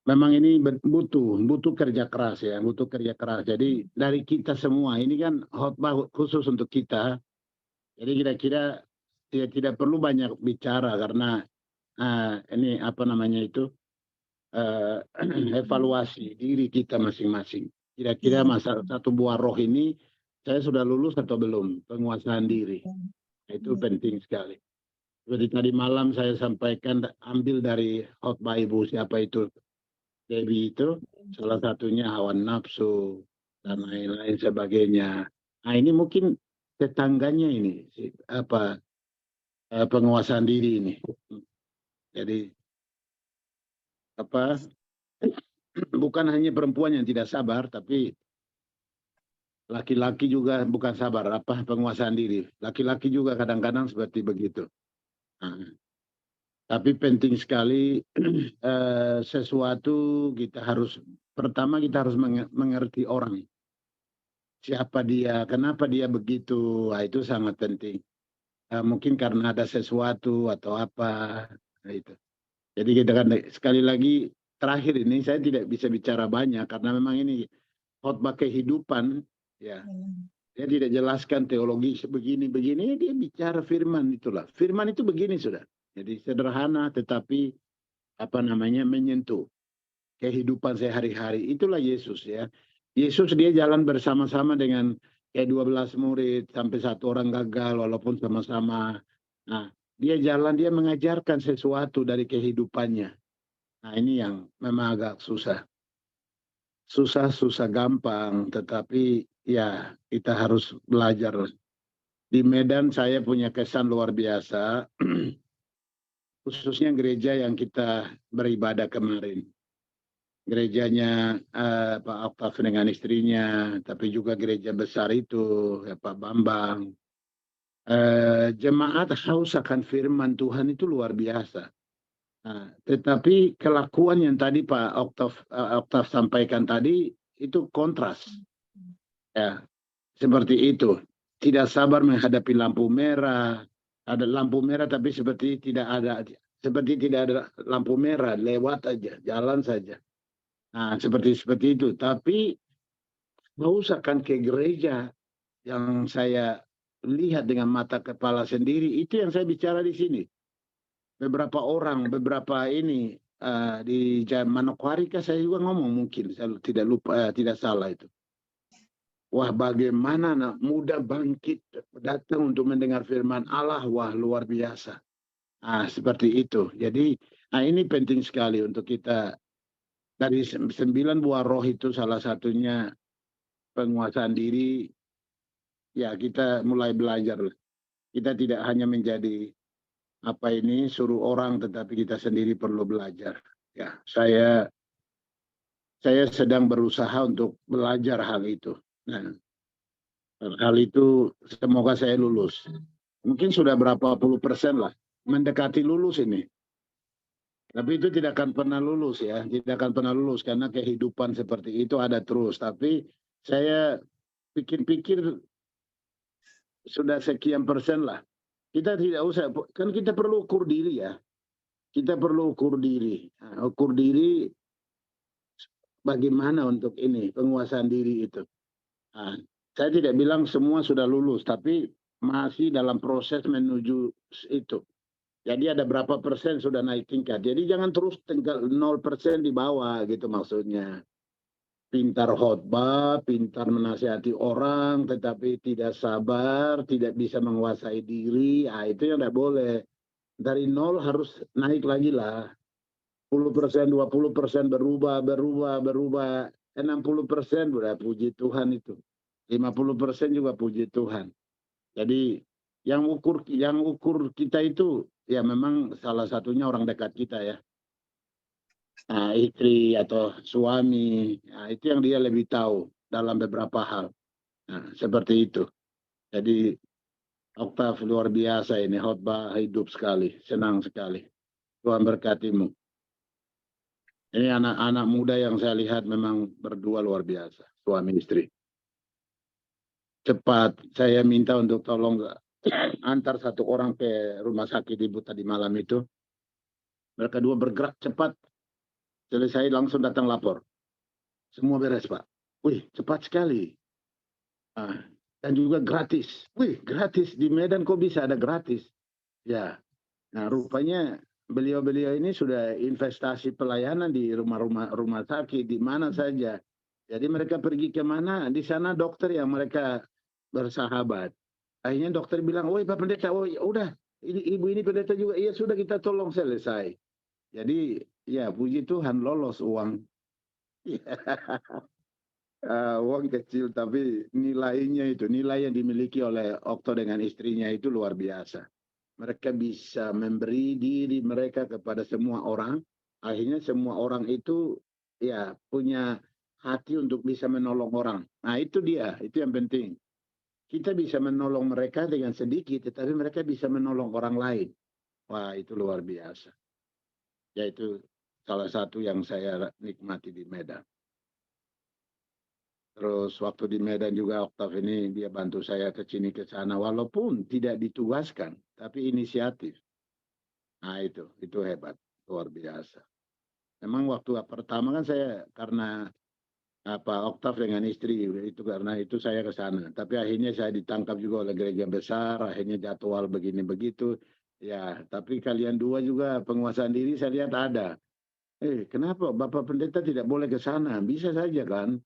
memang ini butuh kerja keras ya, butuh kerja keras. Jadi dari kita semua, ini kan khotbah khusus untuk kita. Jadi kira-kira tidak perlu banyak bicara karena ini apa namanya itu evaluasi diri kita masing-masing. Kira-kira masalah satu buah roh ini saya sudah lulus atau belum, penguasaan diri. Itu penting sekali. Jadi tadi malam saya sampaikan, ambil dari khotbah Ibu siapa itu, Debbie itu, salah satunya hawa nafsu dan lain-lain sebagainya. Nah ini mungkin tetangganya ini apa penguasaan diri ini. Jadi apa bukan hanya perempuan yang tidak sabar, tapi laki-laki juga bukan sabar, apa penguasaan diri. Laki-laki juga kadang-kadang seperti begitu. Nah, tapi penting sekali sesuatu pertama kita harus mengerti orang. Siapa dia, kenapa dia begitu, nah, itu sangat penting. Mungkin karena ada sesuatu atau apa, nah, itu. Jadi kita kan sekali lagi terakhir ini saya tidak bisa bicara banyak karena memang ini khotbah kehidupan, ya. Dia tidak jelaskan teologi begini-begini, dia bicara firman itulah. Firman itu begini sudah. Jadi sederhana tetapi menyentuh kehidupan sehari-hari. Itulah Yesus ya. Yesus dia jalan bersama-sama dengan kayak 12 murid sampai satu orang gagal walaupun sama-sama. Nah, dia jalan, dia mengajarkan sesuatu dari kehidupannya. Nah, ini yang memang agak susah. Susah gampang, tetapi ya kita harus belajar. Di Medan saya punya kesan luar biasa, khususnya gereja yang kita beribadah kemarin. Gerejanya Pak Oktaf dengan istrinya, tapi juga gereja besar itu, ya, Pak Bambang. Jemaat haus akan firman Tuhan itu luar biasa. Nah, tetapi kelakuan yang tadi Pak Oktaf sampaikan tadi itu kontras. Ya, seperti itu. Tidak sabar menghadapi lampu merah. Ada lampu merah tapi seperti tidak ada lampu merah, lewat aja, jalan saja. Nah, seperti itu. Tapi mau usahakan ke gereja yang saya lihat dengan mata kepala sendiri, itu yang saya bicara di sini. Beberapa orang, ini di Manokwari saya juga ngomong mungkin, saya tidak salah itu. Wah, bagaimana anak muda bangkit datang untuk mendengar firman Allah, wah luar biasa. Nah, seperti itu. Jadi, ini penting sekali untuk kita. Dari 9 buah roh itu salah satunya penguasaan diri, ya kita mulai belajar. Kita tidak hanya menjadi suruh orang, tetapi kita sendiri perlu belajar. Ya, saya sedang berusaha untuk belajar hal itu. Nah, hal itu semoga saya lulus. Mungkin sudah berapa puluh persen lah, mendekati lulus ini. Tapi itu tidak akan pernah lulus ya, tidak akan pernah lulus karena kehidupan seperti itu ada terus. Tapi saya pikir-pikir sudah sekian persen lah. Kita tidak usah, kan kita perlu ukur diri ya. Kita perlu ukur diri. Nah, ukur diri bagaimana untuk ini, penguasaan diri itu. Nah, saya tidak bilang semua sudah lulus, tapi masih dalam proses menuju itu. Jadi ada berapa persen sudah naik tingkat. Jadi jangan terus tinggal 0% di bawah gitu maksudnya. Pintar khotbah, pintar menasihati orang, tetapi tidak sabar, tidak bisa menguasai diri. Itu yang tidak boleh. Dari 0 harus naik lagi lah. 10%, 20% berubah. 60% sudah puji Tuhan itu. 50% juga puji Tuhan. Jadi yang ukur kita itu ya memang salah satunya orang dekat kita ya. Nah, istri atau suami, nah, itu yang dia lebih tahu dalam beberapa hal. Nah, seperti itu. Jadi Oktav luar biasa ini, khotbah hidup sekali, senang sekali. Tuhan berkatimu. Ini anak-anak muda yang saya lihat memang berdua luar biasa, suami istri. Cepat, saya minta untuk tolong antar satu orang ke rumah sakit ibu tadi malam itu. Mereka dua bergerak cepat. Selesai langsung datang lapor. Semua beres, Pak. Wih, cepat sekali. Dan juga gratis. Wih, gratis. Di Medan kok bisa ada gratis? Ya. Nah, rupanya beliau-beliau ini sudah investasi pelayanan di rumah sakit, di mana saja. Jadi mereka pergi ke mana? Di sana dokter yang mereka bersahabat. Akhirnya dokter bilang, "Woi Pak Pendeta, oh ya udah, ibu ini pendeta juga, iya sudah kita tolong selesai." Jadi ya puji Tuhan lolos uang. Uang kecil tapi nilainya itu, nilai yang dimiliki oleh Okto dengan istrinya itu luar biasa. Mereka bisa memberi diri mereka kepada semua orang. Akhirnya semua orang itu ya punya hati untuk bisa menolong orang. Nah itu dia, itu yang penting. Kita bisa menolong mereka dengan sedikit, tetapi mereka bisa menolong orang lain. Wah, itu luar biasa. Yaitu salah satu yang saya nikmati di Medan. Terus waktu di Medan juga Oktav ini dia bantu saya ke sini ke sana, walaupun tidak ditugaskan, tapi inisiatif. Nah itu hebat. luar biasa. Memang waktu pertama kan saya karena Oktav dengan istri itu, karena itu saya ke sana. Tapi akhirnya saya ditangkap juga oleh gereja besar, akhirnya jadwal begini begitu. Ya, tapi kalian dua juga penguasaan diri saya lihat ada. Kenapa Bapak Pendeta tidak boleh ke sana? Bisa saja kan?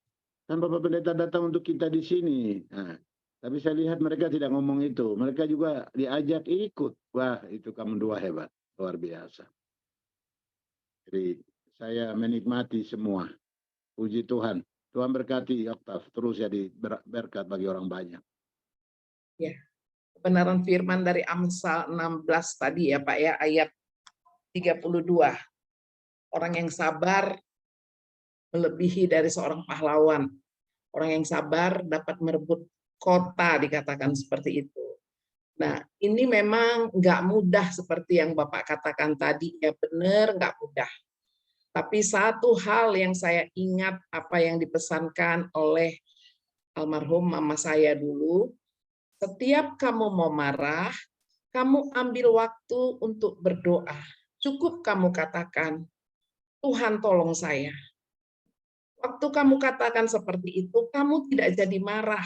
Kan Bapak Pendeta datang untuk kita di sini. Nah, tapi saya lihat mereka tidak ngomong itu. Mereka juga diajak ikut. Wah, itu kamu dua hebat. Luar biasa. Jadi saya menikmati semua. Puji Tuhan. Tuhan berkati Oktav. Terus jadi berkat bagi orang banyak. Ya, kebenaran firman dari Amsal 16 tadi ya Pak ya, ayat 32. Orang yang sabar melebihi dari seorang pahlawan. Orang yang sabar dapat merebut kota, dikatakan seperti itu. Nah, ini memang nggak mudah seperti yang Bapak katakan tadi, ya benar nggak mudah. Tapi satu hal yang saya ingat apa yang dipesankan oleh almarhum mama saya dulu, setiap kamu mau marah, kamu ambil waktu untuk berdoa. Cukup kamu katakan, Tuhan tolong saya. Waktu kamu katakan seperti itu, kamu tidak jadi marah.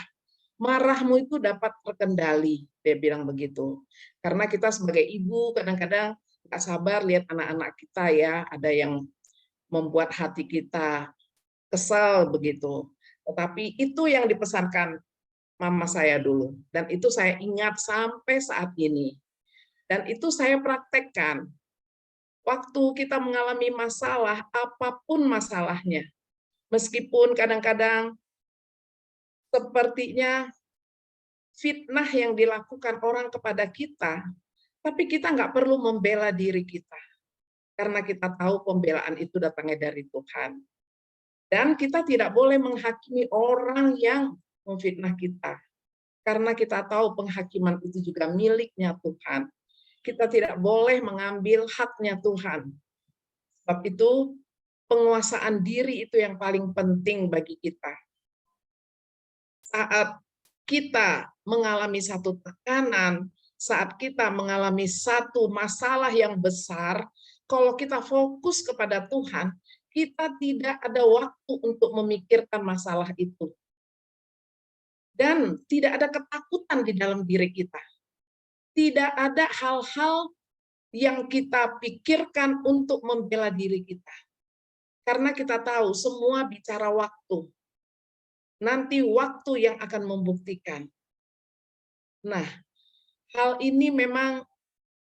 Marahmu itu dapat terkendali, dia bilang begitu. Karena kita sebagai ibu kadang-kadang nggak sabar lihat anak-anak kita ya, ada yang membuat hati kita kesal begitu. Tetapi itu yang dipesankan mama saya dulu. Dan itu saya ingat sampai saat ini. Dan itu saya praktekkan. Waktu kita mengalami masalah, apapun masalahnya, meskipun kadang-kadang sepertinya fitnah yang dilakukan orang kepada kita, tapi kita nggak perlu membela diri kita. Karena kita tahu pembelaan itu datangnya dari Tuhan. Dan kita tidak boleh menghakimi orang yang memfitnah kita. Karena kita tahu penghakiman itu juga miliknya Tuhan. Kita tidak boleh mengambil haknya Tuhan. Sebab itu penguasaan diri itu yang paling penting bagi kita. Saat kita mengalami satu tekanan, saat kita mengalami satu masalah yang besar, kalau kita fokus kepada Tuhan, kita tidak ada waktu untuk memikirkan masalah itu. Dan tidak ada ketakutan di dalam diri kita. Tidak ada hal-hal yang kita pikirkan untuk membela diri kita. Karena kita tahu semua bicara waktu. Nanti waktu yang akan membuktikan. Nah, hal ini memang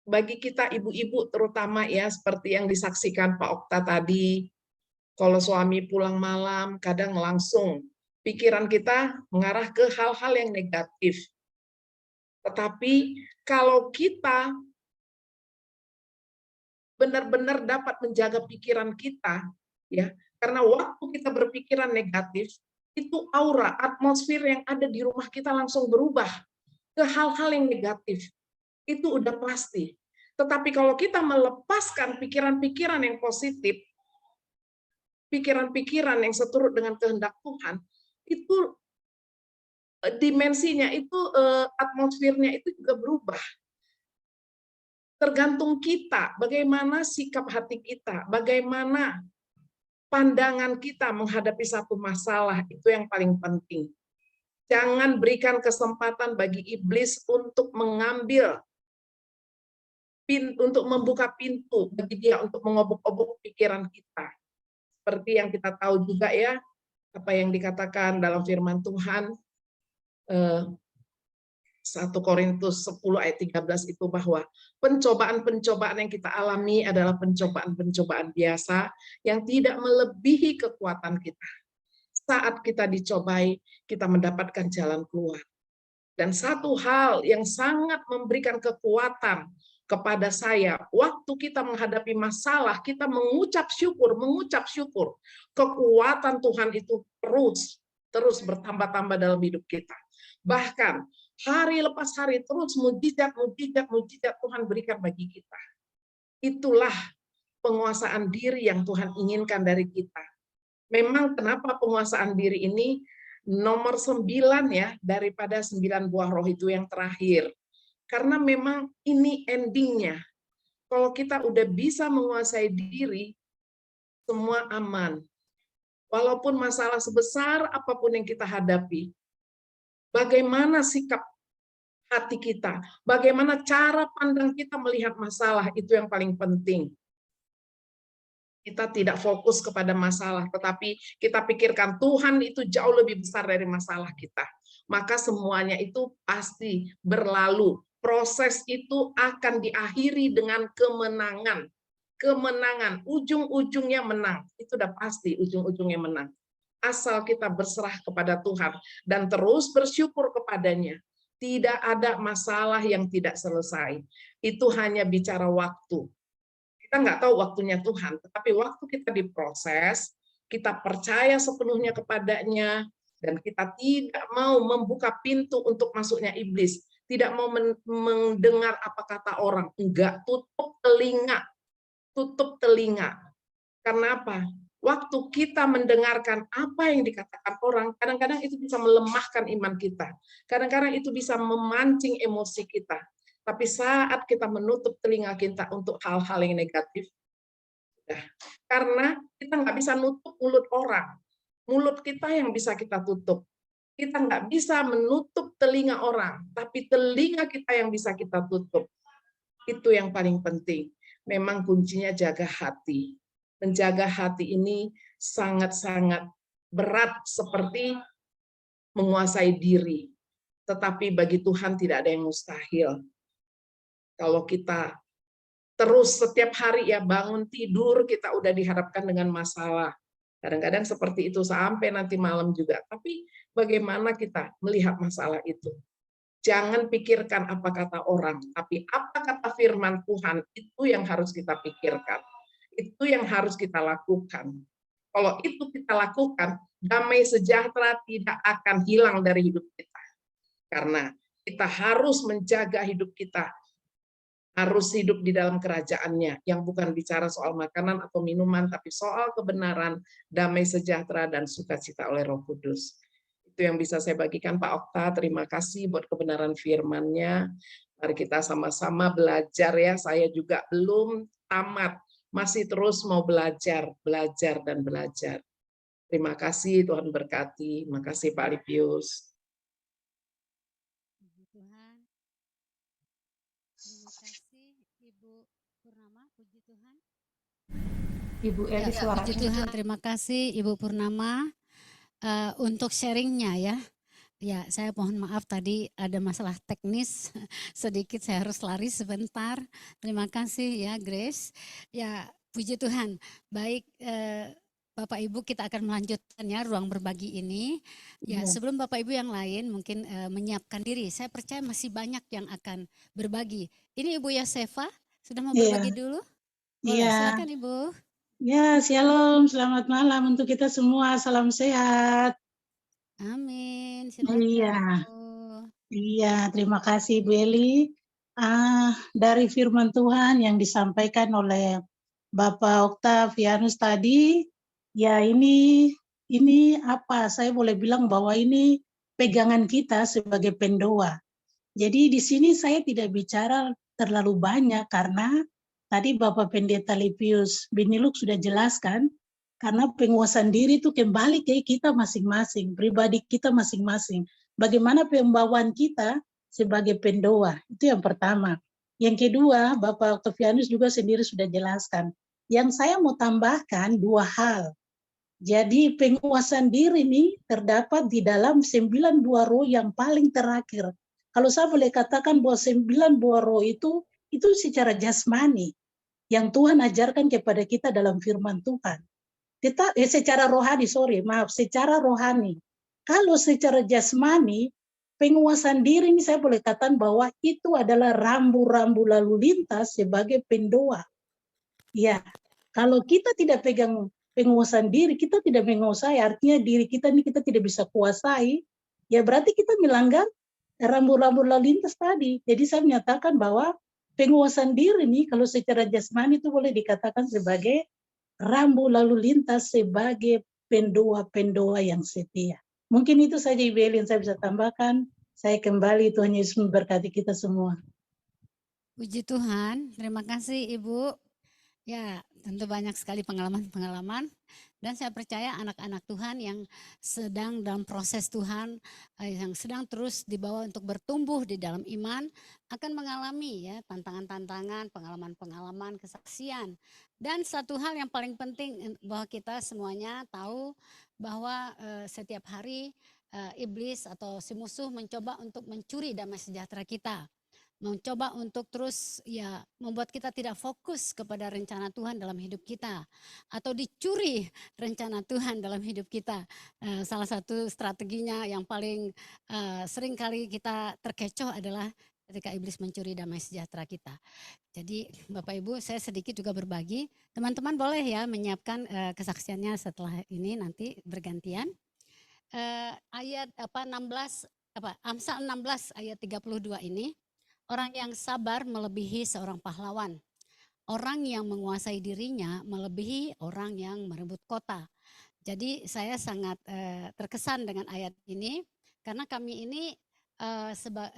bagi kita ibu-ibu terutama ya, seperti yang disaksikan Pak Okta tadi, kalau suami pulang malam, kadang langsung pikiran kita mengarah ke hal-hal yang negatif. Tetapi kalau kita benar-benar dapat menjaga pikiran kita, ya, karena waktu kita berpikiran negatif, itu aura, atmosfer yang ada di rumah kita langsung berubah ke hal-hal yang negatif. Itu udah pasti. Tetapi kalau kita melepaskan pikiran-pikiran yang positif, pikiran-pikiran yang seturut dengan kehendak Tuhan, itu dimensinya, itu atmosfernya itu juga berubah. Tergantung kita, bagaimana sikap hati kita, bagaimana pandangan kita menghadapi satu masalah, itu yang paling penting. Jangan berikan kesempatan bagi iblis untuk mengambil, untuk membuka pintu bagi dia untuk mengobok-obok pikiran kita. Seperti yang kita tahu juga ya, apa yang dikatakan dalam firman Tuhan, 1 Korintus 10 ayat 13 itu, bahwa pencobaan-pencobaan yang kita alami adalah pencobaan-pencobaan biasa yang tidak melebihi kekuatan kita. Saat kita dicobai, kita mendapatkan jalan keluar. Dan satu hal yang sangat memberikan kekuatan kepada saya, waktu kita menghadapi masalah, kita mengucap syukur. Kekuatan Tuhan itu terus bertambah-tambah dalam hidup kita. Bahkan hari lepas hari terus mujizat Tuhan berikan bagi kita. Itulah penguasaan diri yang Tuhan inginkan dari kita. Memang kenapa penguasaan diri ini nomor 9 ya, daripada 9 buah roh itu yang terakhir. Karena memang ini endingnya. Kalau kita udah bisa menguasai diri, semua aman. Walaupun masalah sebesar apapun yang kita hadapi, bagaimana sikap hati kita, bagaimana cara pandang kita melihat masalah, itu yang paling penting. Kita tidak fokus kepada masalah, tetapi kita pikirkan Tuhan itu jauh lebih besar dari masalah kita. Maka semuanya itu pasti berlalu. Proses itu akan diakhiri dengan kemenangan. Kemenangan, ujung-ujungnya menang. Itu udah pasti ujung-ujungnya menang. Asal kita berserah kepada Tuhan dan terus bersyukur kepadanya. Tidak ada masalah yang tidak selesai. Itu hanya bicara waktu. Kita nggak tahu waktunya Tuhan, tetapi waktu kita diproses, kita percaya sepenuhnya kepadanya, dan kita tidak mau membuka pintu untuk masuknya iblis, tidak mau mendengar apa kata orang, enggak, tutup telinga. Karena apa? Waktu kita mendengarkan apa yang dikatakan orang, kadang-kadang itu bisa melemahkan iman kita. Kadang-kadang itu bisa memancing emosi kita. Tapi saat kita menutup telinga kita untuk hal-hal yang negatif, karena kita nggak bisa nutup mulut orang. Mulut kita yang bisa kita tutup. Kita nggak bisa menutup telinga orang, tapi telinga kita yang bisa kita tutup. Itu yang paling penting. Memang kuncinya jaga hati. Menjaga hati ini sangat-sangat berat seperti menguasai diri. Tetapi bagi Tuhan tidak ada yang mustahil. Kalau kita terus setiap hari ya bangun tidur, kita udah dihadapkan dengan masalah. Kadang-kadang seperti itu sampai nanti malam juga. Tapi bagaimana kita melihat masalah itu? Jangan pikirkan apa kata orang, tapi apa kata firman Tuhan, itu yang harus kita pikirkan. Itu yang harus kita lakukan. Kalau itu kita lakukan, damai sejahtera tidak akan hilang dari hidup kita. Karena kita harus menjaga hidup kita, harus hidup di dalam kerajaannya, yang bukan bicara soal makanan atau minuman, tapi soal kebenaran, damai sejahtera, dan sukacita oleh Roh Kudus. Itu yang bisa saya bagikan, Pak Okta. Terima kasih buat kebenaran firman-Nya. Mari kita sama-sama belajar ya. Saya juga belum tamat, masih terus mau belajar, dan belajar. Terima kasih, Tuhan berkati. Terima kasih Pak Lipius. Tuhan. Terima kasih Ibu Purnama, puji Tuhan. Ibu Eli suaranya. Puji Tuhan, terima kasih Ibu Purnama untuk sharingnya ya. Ya, saya mohon maaf tadi ada masalah teknis sedikit, saya harus lari sebentar. Terima kasih ya Grace. Ya, puji Tuhan. Baik Bapak Ibu, kita akan melanjutkan ya ruang berbagi ini. Ya, sebelum Bapak Ibu yang lain mungkin menyiapkan diri, saya percaya masih banyak yang akan berbagi. Ini Ibu Yosefa sudah mau berbagi dulu? Boleh, silakan Ibu. Ya, shalom, selamat malam untuk kita semua, salam sehat. Amin, silakan. Iya, terima kasih Bu Eli. Dari firman Tuhan yang disampaikan oleh Bapak Octavianus tadi, ya ini apa? Saya boleh bilang bahwa ini pegangan kita sebagai pendoa. Jadi di sini saya tidak bicara terlalu banyak karena tadi Bapak Pendeta Lipius Biniluk sudah jelaskan, karena penguasaan diri itu kembali ke kita masing-masing, pribadi kita masing-masing. Bagaimana pembawaan kita sebagai pendoa, itu yang pertama. Yang kedua, Bapak Octavianus juga sendiri sudah jelaskan. Yang saya mau tambahkan dua hal. Jadi penguasaan diri ini terdapat di dalam 9 buah roh yang paling terakhir. Kalau saya boleh katakan bahwa 9 buah roh itu secara jasmani yang Tuhan ajarkan kepada kita dalam firman Tuhan. Secara rohani, secara rohani. Kalau secara jasmani, penguasaan diri ini saya boleh katakan bahwa itu adalah rambu-rambu lalu lintas sebagai pendoa. Ya, kalau kita tidak pegang penguasaan diri, kita tidak menguasai, artinya diri kita ini kita tidak bisa kuasai, ya berarti kita melanggar rambu-rambu lalu lintas tadi. Jadi saya menyatakan bahwa penguasaan diri ini kalau secara jasmani itu boleh dikatakan sebagai rambu lalu lintas sebagai pendoa-pendoa yang setia. Mungkin itu saja Ibu Eli yang saya bisa tambahkan. Saya kembali, Tuhan Yesus memberkati kita semua. Puji Tuhan, terima kasih Ibu. Ya, tentu banyak sekali pengalaman-pengalaman dan saya percaya anak-anak Tuhan yang sedang dalam proses Tuhan, yang sedang terus dibawa untuk bertumbuh di dalam iman akan mengalami ya tantangan-tantangan, pengalaman-pengalaman, kesaksian. Dan satu hal yang paling penting bahwa kita semuanya tahu bahwa setiap hari iblis atau si musuh mencoba untuk mencuri damai sejahtera kita, mencoba untuk terus ya membuat kita tidak fokus kepada rencana Tuhan dalam hidup kita atau dicuri rencana Tuhan dalam hidup kita. Salah satu strateginya yang paling sering kali kita terkecoh adalah ketika iblis mencuri damai sejahtera kita. Jadi Bapak Ibu, saya sedikit juga berbagi. Teman-teman boleh ya menyiapkan kesaksiannya setelah ini nanti bergantian. Ayat 16 Amsal 16 ayat 32 ini. Orang yang sabar melebihi seorang pahlawan. Orang yang menguasai dirinya melebihi orang yang merebut kota. Jadi saya sangat terkesan dengan ayat ini karena kami ini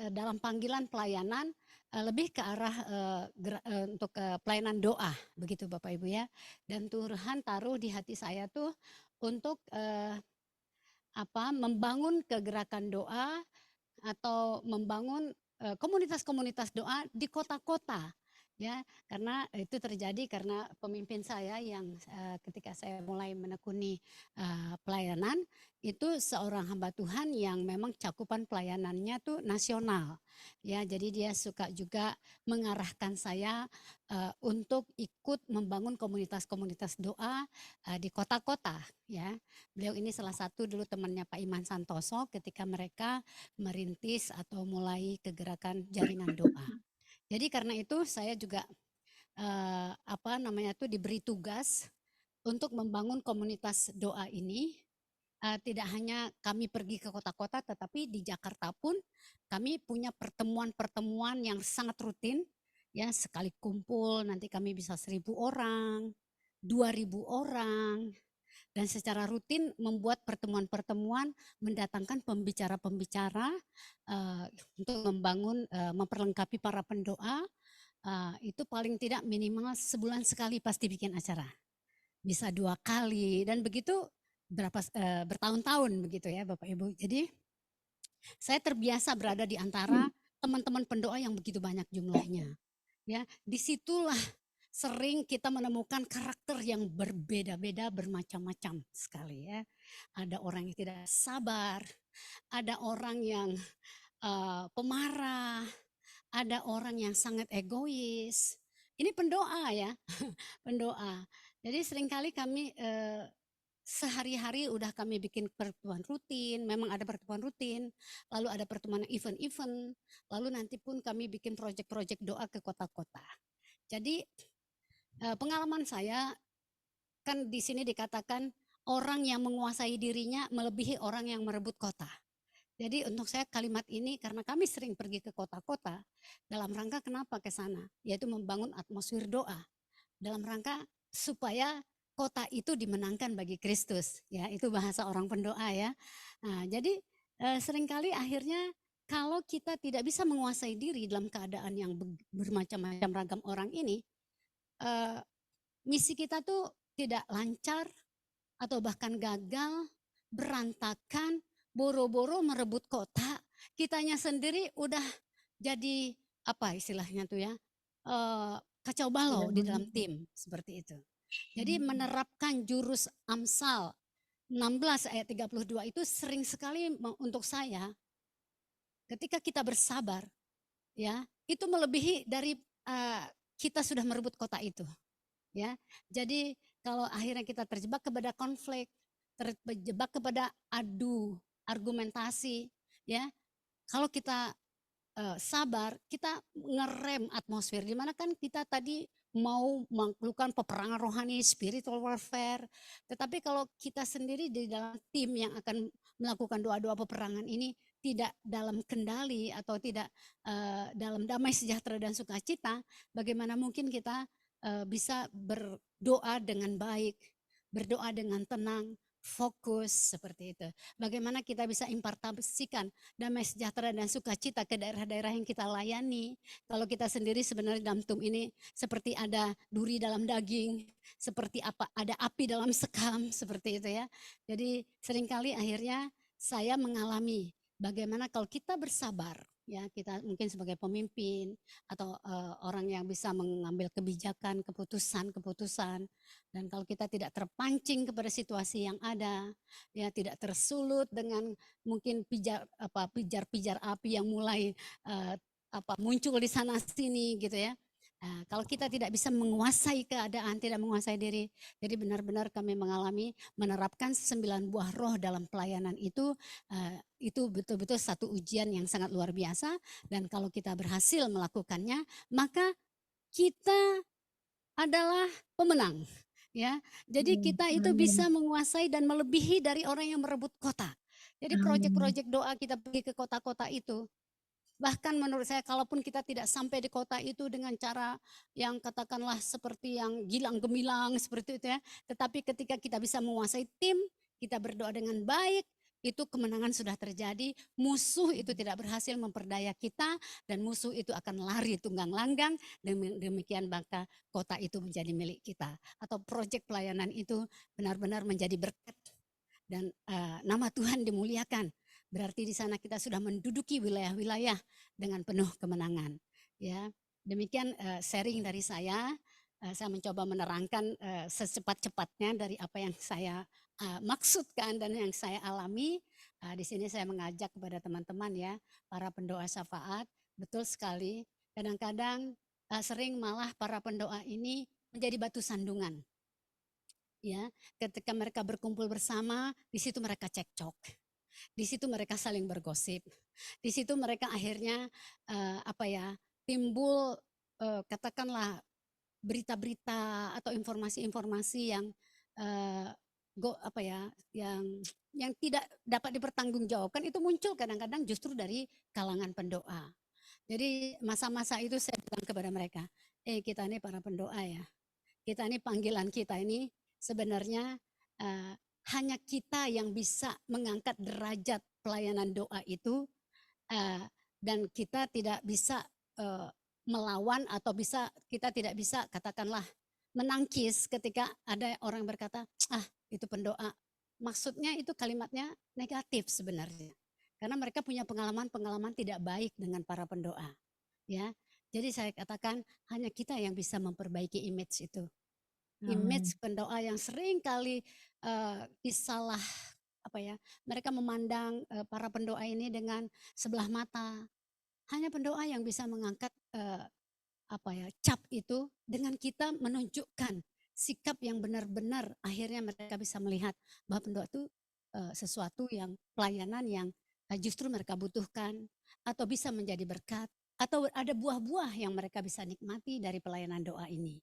dalam panggilan pelayanan lebih ke arah untuk pelayanan doa, begitu Bapak Ibu ya. Dan Tuhan taruh di hati saya tuh untuk membangun kegerakan doa atau membangun komunitas-komunitas doa di kota-kota ya, karena itu terjadi karena pemimpin saya yang ketika saya mulai menekuni pelayanan itu seorang hamba Tuhan yang memang cakupan pelayanannya tuh nasional ya, jadi dia suka juga mengarahkan saya untuk ikut membangun komunitas-komunitas doa di kota-kota ya. Beliau ini salah satu dulu temannya Pak Iman Santoso ketika mereka merintis atau mulai kegerakan jaringan doa. Jadi karena itu saya juga diberi tugas untuk membangun komunitas doa ini. Tidak hanya kami pergi ke kota-kota, tetapi di Jakarta pun kami punya pertemuan-pertemuan yang sangat rutin. Ya, sekali kumpul nanti kami bisa 1.000 orang, 2.000 orang. Dan secara rutin membuat pertemuan-pertemuan, mendatangkan pembicara-pembicara untuk membangun, memperlengkapi para pendoa. Itu paling tidak minimal sebulan sekali pasti bikin acara. Bisa 2 kali dan begitu bertahun-tahun begitu ya Bapak Ibu. Jadi saya terbiasa berada di antara teman-teman pendoa yang begitu banyak jumlahnya. Ya, disitulah sering kita menemukan karakter yang berbeda-beda, bermacam-macam sekali ya. Ada orang yang tidak sabar, ada orang yang pemarah, ada orang yang sangat egois. Ini pendoa ya, pendoa. Jadi seringkali kami sehari-hari udah kami bikin pertemuan rutin, memang ada pertemuan rutin, lalu ada pertemuan event-event, lalu nanti pun kami bikin proyek-proyek doa ke kota-kota. Jadi pengalaman saya kan di sini dikatakan orang yang menguasai dirinya melebihi orang yang merebut kota. Jadi untuk saya kalimat ini karena kami sering pergi ke kota-kota dalam rangka kenapa ke sana, yaitu membangun atmosfer doa dalam rangka supaya kota itu dimenangkan bagi Kristus ya, itu bahasa orang pendoa ya. Nah, jadi seringkali akhirnya kalau kita tidak bisa menguasai diri dalam keadaan yang bermacam-macam ragam orang ini, misi kita tuh tidak lancar atau bahkan gagal, berantakan, boro-boro merebut kota, kitanya sendiri udah jadi apa istilahnya tuh ya, kacau balau di dalam tim seperti itu. Jadi menerapkan jurus Amsal 16 ayat 32 itu sering sekali untuk saya ketika kita bersabar ya, itu melebihi dari kita sudah merebut kota itu. Ya, jadi kalau akhirnya kita terjebak kepada konflik, terjebak kepada adu argumentasi, ya, kalau kita sabar, kita ngerem atmosfer. Dimana kan kita tadi mau melakukan peperangan rohani, spiritual warfare. Tetapi kalau kita sendiri di dalam tim yang akan melakukan doa-doa peperangan ini tidak dalam kendali atau tidak dalam damai sejahtera dan sukacita, bagaimana mungkin kita bisa berdoa dengan baik, berdoa dengan tenang, fokus seperti itu. Bagaimana kita bisa impartasikan damai sejahtera dan sukacita ke daerah-daerah yang kita layani. Kalau kita sendiri sebenarnya dalam TUM ini seperti ada duri dalam daging, seperti apa ada api dalam sekam, seperti itu ya. Jadi seringkali akhirnya saya mengalami bagaimana kalau kita bersabar, ya kita mungkin sebagai pemimpin atau orang yang bisa mengambil kebijakan, keputusan, dan kalau kita tidak terpancing kepada situasi yang ada, ya tidak tersulut dengan mungkin pijar-pijar api yang mulai muncul di sana sini gitu ya. Nah, kalau kita tidak bisa menguasai keadaan, tidak menguasai diri, jadi benar-benar kami mengalami menerapkan 9 buah roh dalam pelayanan itu betul-betul satu ujian yang sangat luar biasa. Dan kalau kita berhasil melakukannya, maka kita adalah pemenang. Ya, jadi kita itu bisa menguasai dan melebihi dari orang yang merebut kota. Jadi proyek-proyek doa kita pergi ke kota-kota itu, bahkan menurut saya kalaupun kita tidak sampai di kota itu dengan cara yang katakanlah seperti yang gilang gemilang seperti itu ya, tetapi ketika kita bisa menguasai tim, kita berdoa dengan baik, itu kemenangan sudah terjadi, musuh itu tidak berhasil memperdaya kita, dan musuh itu akan lari tunggang langgang, demikian maka kota itu menjadi milik kita. Atau proyek pelayanan itu benar-benar menjadi berkat, dan nama Tuhan dimuliakan. Berarti di sana kita sudah menduduki wilayah-wilayah dengan penuh kemenangan. Ya, demikian sharing dari saya. Saya mencoba menerangkan secepat-cepatnya dari apa yang saya maksudkan dan yang saya alami. Di sini saya mengajak kepada teman-teman ya, para pendoa syafaat, betul sekali. Kadang-kadang sering malah para pendoa ini menjadi batu sandungan. Ya, ketika mereka berkumpul bersama, di situ mereka cekcok. Di situ mereka saling bergosip. Di situ mereka akhirnya timbul katakanlah berita-berita atau informasi-informasi yang yang tidak dapat dipertanggungjawabkan, itu muncul kadang-kadang justru dari kalangan pendoa. Jadi masa-masa itu saya bilang kepada mereka, kita ini para pendoa ya. Kita ini panggilan kita ini sebenarnya hanya kita yang bisa mengangkat derajat pelayanan doa itu, dan kita tidak bisa melawan atau kita tidak bisa katakanlah menangkis ketika ada orang berkata, itu pendoa. Maksudnya itu kalimatnya negatif sebenarnya. Karena mereka punya pengalaman-pengalaman tidak baik dengan para pendoa. Ya, jadi saya katakan hanya kita yang bisa memperbaiki image itu. Image pendoa yang sering kali disalah mereka memandang para pendoa ini dengan sebelah mata. Hanya pendoa yang bisa mengangkat cap itu dengan kita menunjukkan sikap yang benar-benar, akhirnya mereka bisa melihat bahwa pendoa itu sesuatu yang pelayanan yang justru mereka butuhkan, atau bisa menjadi berkat, atau ada buah-buah yang mereka bisa nikmati dari pelayanan doa ini.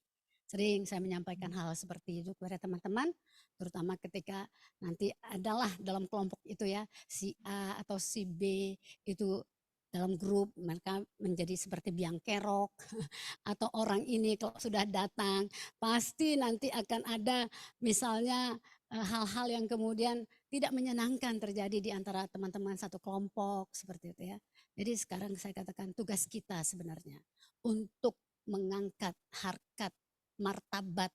Sering saya menyampaikan hal seperti itu kepada teman-teman, terutama ketika nanti adalah dalam kelompok itu ya, si A atau si B itu dalam grup, mereka menjadi seperti biang kerok, atau orang ini kalau sudah datang, pasti nanti akan ada misalnya hal-hal yang kemudian tidak menyenangkan terjadi di antara teman-teman satu kelompok, seperti itu ya. Jadi sekarang saya katakan tugas kita sebenarnya untuk mengangkat harkat martabat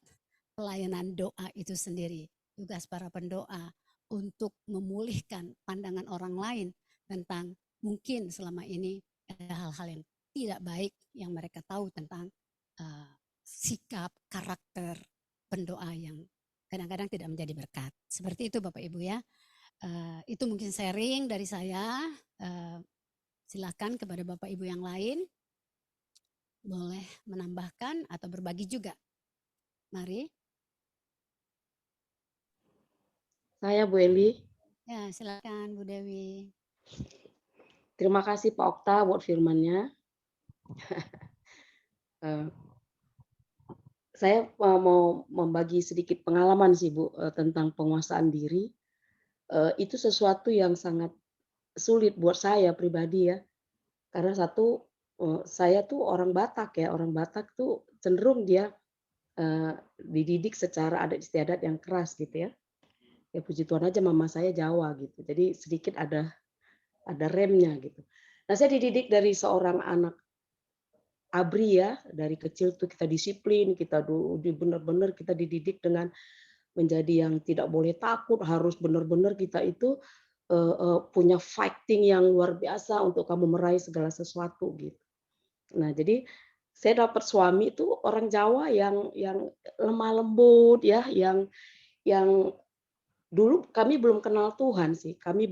pelayanan doa itu sendiri. Tugas para pendoa untuk memulihkan pandangan orang lain tentang mungkin selama ini ada hal-hal yang tidak baik yang mereka tahu tentang sikap, karakter pendoa yang kadang-kadang tidak menjadi berkat. Seperti itu Bapak Ibu ya. Itu mungkin sharing dari saya. Silakan kepada Bapak Ibu yang lain. Boleh menambahkan atau berbagi juga. Mari. Saya Bu Eli. Ya, silakan Bu Dewi. Terima kasih Pak Okta buat firman-Nya. Saya mau membagi sedikit pengalaman sih Bu tentang penguasaan diri. Itu sesuatu yang sangat sulit buat saya pribadi ya. Karena satu, saya tuh orang Batak ya. Orang Batak tuh cenderung dia dididik secara adat istiadat yang keras gitu ya. Ya puji Tuhan aja mama saya Jawa gitu. Jadi sedikit ada remnya gitu. Nah, saya dididik dari seorang anak ABRI ya, dari kecil tuh kita disiplin, kita benar-benar kita dididik dengan menjadi yang tidak boleh takut, harus benar-benar kita itu punya fighting yang luar biasa untuk kamu meraih segala sesuatu gitu. Nah, jadi saya dapat suami itu orang Jawa yang lemah lembut ya, yang dulu kami belum kenal Tuhan sih. Kami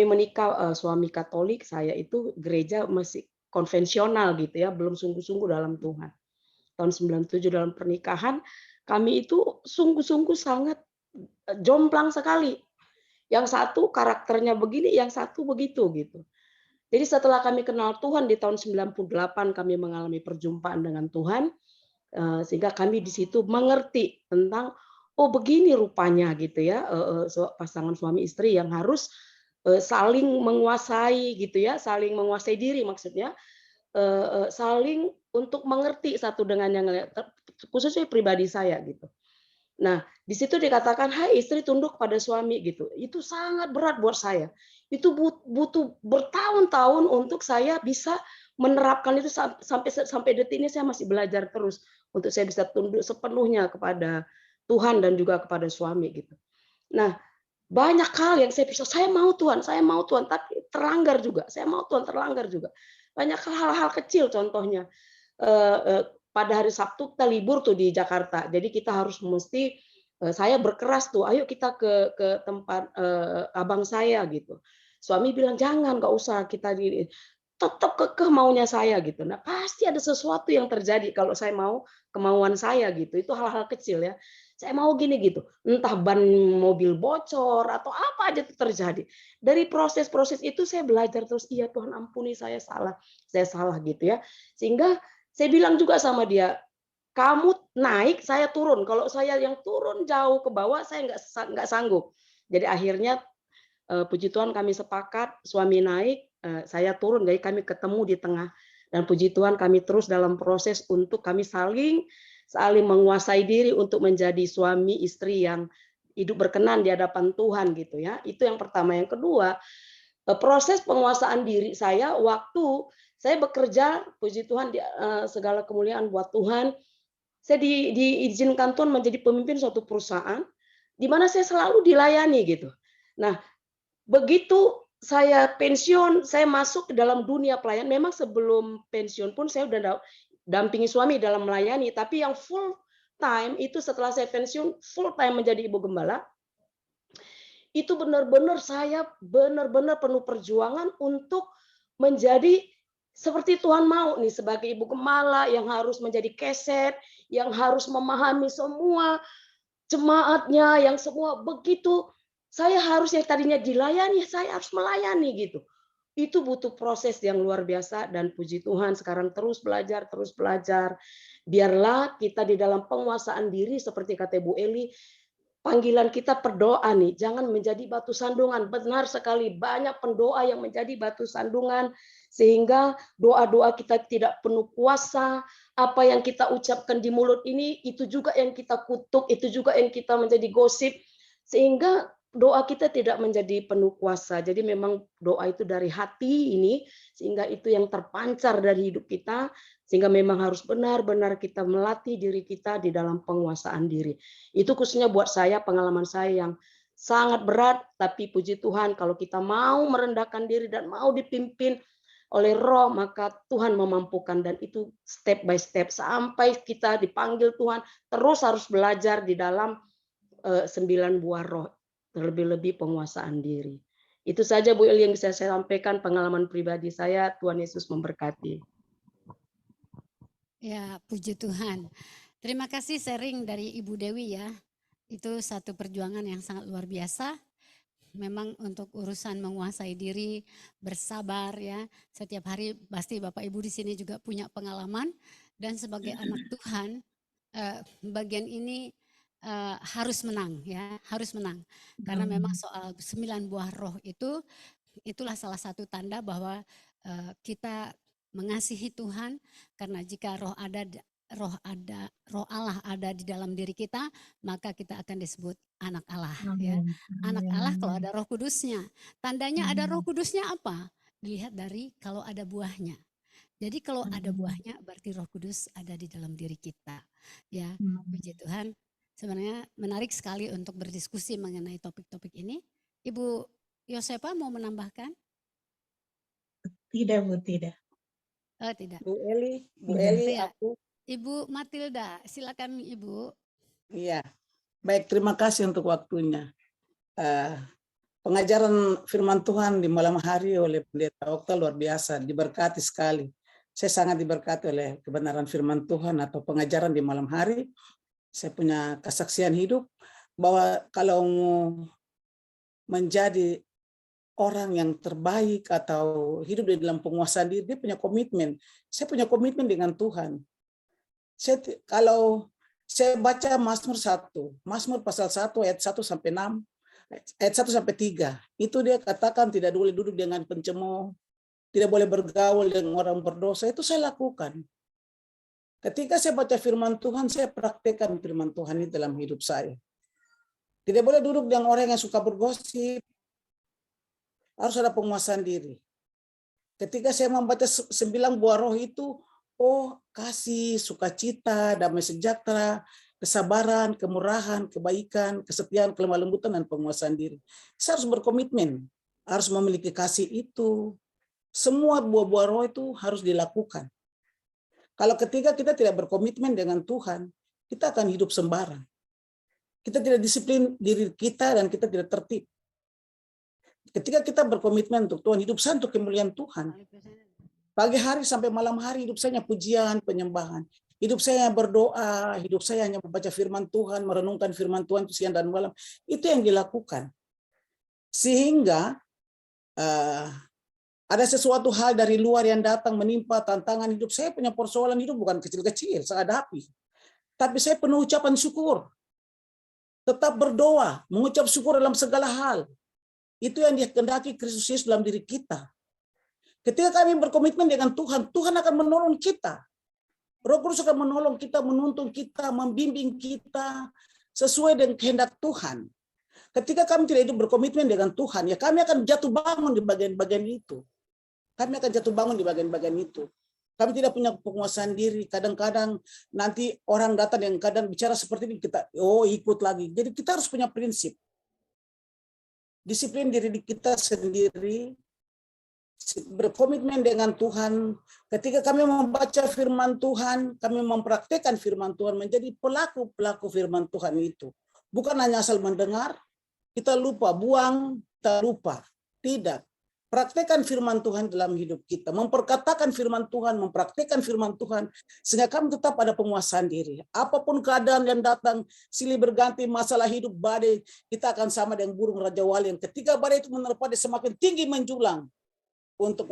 menikah suami Katolik, saya itu gereja masih konvensional gitu ya, belum sungguh-sungguh dalam Tuhan. Tahun 97 dalam pernikahan, kami itu sungguh-sungguh sangat jomplang sekali. Yang satu karakternya begini, yang satu begitu gitu. Jadi setelah kami kenal Tuhan di tahun 98 kami mengalami perjumpaan dengan Tuhan, sehingga kami di situ mengerti tentang oh begini rupanya gitu ya, pasangan suami istri yang harus saling menguasai gitu ya, saling menguasai diri maksudnya, saling untuk mengerti satu dengan yang lain, khususnya pribadi saya gitu. Nah, di situ dikatakan, "Hai istri tunduk pada suami," gitu. Itu sangat berat buat saya. Itu butuh bertahun-tahun untuk saya bisa menerapkan itu sampai detik ini saya masih belajar terus untuk saya bisa tunduk sepenuhnya kepada Tuhan dan juga kepada suami gitu. Nah, banyak hal yang saya mau Tuhan, tapi terlanggar juga. Saya mau Tuhan, terlanggar juga. Banyak hal-hal kecil contohnya. Pada hari Sabtu kita libur tuh di Jakarta. Jadi kita harus mesti saya berkeras tuh, ayo kita ke tempat abang saya gitu. Suami bilang jangan, nggak usah kita tetap kekeh maunya saya gitu. Nah pasti ada sesuatu yang terjadi kalau saya mau kemauan saya gitu. Itu hal-hal kecil ya. Saya mau gini gitu. Entah ban mobil bocor atau apa aja itu terjadi. Dari proses-proses itu saya belajar terus. Iya Tuhan ampuni saya salah gitu ya. Sehingga saya bilang juga sama dia, kamu naik, saya turun. Kalau saya yang turun jauh ke bawah, saya nggak sanggup. Jadi akhirnya puji Tuhan kami sepakat, suami naik, saya turun, jadi kami ketemu di tengah. Dan puji Tuhan kami terus dalam proses untuk kami saling menguasai diri untuk menjadi suami istri yang hidup berkenan di hadapan Tuhan gitu ya. Itu yang pertama. Yang kedua, proses penguasaan diri saya waktu saya bekerja, puji Tuhan segala kemuliaan buat Tuhan. Saya diizinkan Tuhan menjadi pemimpin suatu perusahaan di mana saya selalu dilayani gitu. Nah, begitu saya pensiun, saya masuk ke dalam dunia pelayan. Memang sebelum pensiun pun saya udah dampingi suami dalam melayani, tapi yang full time itu setelah saya pensiun full time menjadi ibu gembala. Itu benar-benar saya benar-benar penuh perjuangan untuk menjadi seperti Tuhan mau nih sebagai ibu gembala yang harus menjadi keset, yang harus memahami semua jemaatnya, yang semua begitu saya harus yang tadinya dilayani, saya harus melayani gitu. Itu butuh proses yang luar biasa dan puji Tuhan sekarang terus belajar. Biarlah kita di dalam penguasaan diri seperti kata Bu Eli, panggilan kita berdoa nih, jangan menjadi batu sandungan. Benar sekali, banyak pendoa yang menjadi batu sandungan, sehingga doa-doa kita tidak penuh kuasa. Apa yang kita ucapkan di mulut ini, itu juga yang kita kutuk, itu juga yang kita menjadi gosip. Sehingga doa kita tidak menjadi penuh kuasa. Jadi memang doa itu dari hati ini, sehingga itu yang terpancar dari hidup kita, sehingga memang harus benar-benar kita melatih diri kita di dalam penguasaan diri. Itu khususnya buat saya, pengalaman saya yang sangat berat, tapi puji Tuhan kalau kita mau merendahkan diri dan mau dipimpin oleh Roh, maka Tuhan memampukan, dan itu step by step sampai kita dipanggil Tuhan, terus harus belajar di dalam 9 buah roh, terlebih-lebih penguasaan diri. Itu saja Bu Eli yang bisa saya sampaikan, pengalaman pribadi saya. Tuhan Yesus memberkati. Ya, puji Tuhan. Terima kasih sharing dari Ibu Dewi ya. Itu satu perjuangan yang sangat luar biasa. Memang untuk urusan menguasai diri, bersabar ya. Setiap hari pasti Bapak Ibu di sini juga punya pengalaman. Dan sebagai anak Tuhan, bagian ini harus menang ya, harus menang. Karena memang soal 9 buah roh itu, itulah salah satu tanda bahwa kita mengasihi Tuhan, karena jika roh ada roh Allah ada di dalam diri kita, maka kita akan disebut anak Allah. Ya. Amin. Anak Amin. Allah kalau Amin. ada Roh Kudusnya. Tandanya ada Roh Amin. Kudusnya apa? Dilihat dari kalau ada buahnya. Jadi kalau ada Amin. buahnya berarti Roh Kudus ada di dalam diri kita. Ya, Amin. puji Tuhan. Sebenarnya menarik sekali untuk berdiskusi mengenai topik-topik ini. Ibu Yosepa mau menambahkan? Tidak, Bu, tidak. Oh, tidak. Bu Eli, Iya. aku. Ibu Matilda, silakan Ibu. Iya, baik, terima kasih untuk waktunya. Pengajaran firman Tuhan di malam hari oleh Pendeta Okta luar biasa, diberkati sekali. Saya sangat diberkati oleh kebenaran firman Tuhan atau pengajaran di malam hari. Saya punya kesaksian hidup bahwa kalau menjadi orang yang terbaik atau hidup di dalam penguasaan diri, dia punya komitmen. Saya punya komitmen dengan Tuhan. Kalau saya baca Mazmur 1, Mazmur pasal 1 ayat 1 sampai 6, ayat 1 sampai 3, itu dia katakan tidak boleh duduk dengan pencemooh, tidak boleh bergaul dengan orang berdosa. Itu saya lakukan. Ketika saya baca firman Tuhan, saya praktekkan firman Tuhan ini dalam hidup saya. Tidak boleh duduk dengan orang yang suka bergosip. Harus ada penguasaan diri. Ketika saya membaca 9 buah roh itu, kasih, sukacita, damai sejahtera, kesabaran, kemurahan, kebaikan, kesetiaan, kelemah lembutan, dan penguasaan diri. Saya harus berkomitmen, harus memiliki kasih itu. Semua buah-buah roh itu harus dilakukan. Kalau ketika kita tidak berkomitmen dengan Tuhan, kita akan hidup sembarang. Kita tidak disiplin diri kita dan kita tidak tertib. Ketika kita berkomitmen untuk Tuhan, hidup saya untuk kemuliaan Tuhan. Pagi hari sampai malam hari hidup saya hanya pujian, penyembahan. Hidup saya berdoa, hidup saya hanya membaca firman Tuhan, merenungkan firman Tuhan siang dan malam. Itu yang dilakukan. Sehingga ada sesuatu hal dari luar yang datang menimpa tantangan hidup. Saya punya persoalan hidup bukan kecil-kecil, saya hadapi. Tapi saya penuh ucapan syukur. Tetap berdoa, mengucap syukur dalam segala hal. Itu yang dikehendaki Kristus Yesus dalam diri kita. Ketika kami berkomitmen dengan Tuhan, Tuhan akan menolong kita. Roh Kudus akan menolong kita, menuntun kita, membimbing kita sesuai dengan kehendak Tuhan. Ketika kami tidak hidup berkomitmen dengan Tuhan, ya kami akan jatuh bangun di bagian-bagian itu. Kami akan jatuh bangun di bagian-bagian itu. Kami tidak punya penguasaan diri. Kadang-kadang nanti orang datang yang kadang bicara seperti ini, kita ikut lagi. Jadi kita harus punya prinsip. Disiplin diri kita sendiri, berkomitmen dengan Tuhan. Ketika kami membaca firman Tuhan, kami mempraktikkan firman Tuhan, menjadi pelaku-pelaku firman Tuhan itu. Bukan hanya asal mendengar, kita lupa, buang, kita lupa. Tidak. Praktekkan firman Tuhan dalam hidup kita. Memperkatakan firman Tuhan, mempraktikkan firman Tuhan. Sehingga kami tetap ada penguasaan diri. Apapun keadaan yang datang, silih berganti, masalah hidup, badai, kita akan sama dengan burung Raja Wali yang ketika badai itu menerpa, dia semakin tinggi menjulang untuk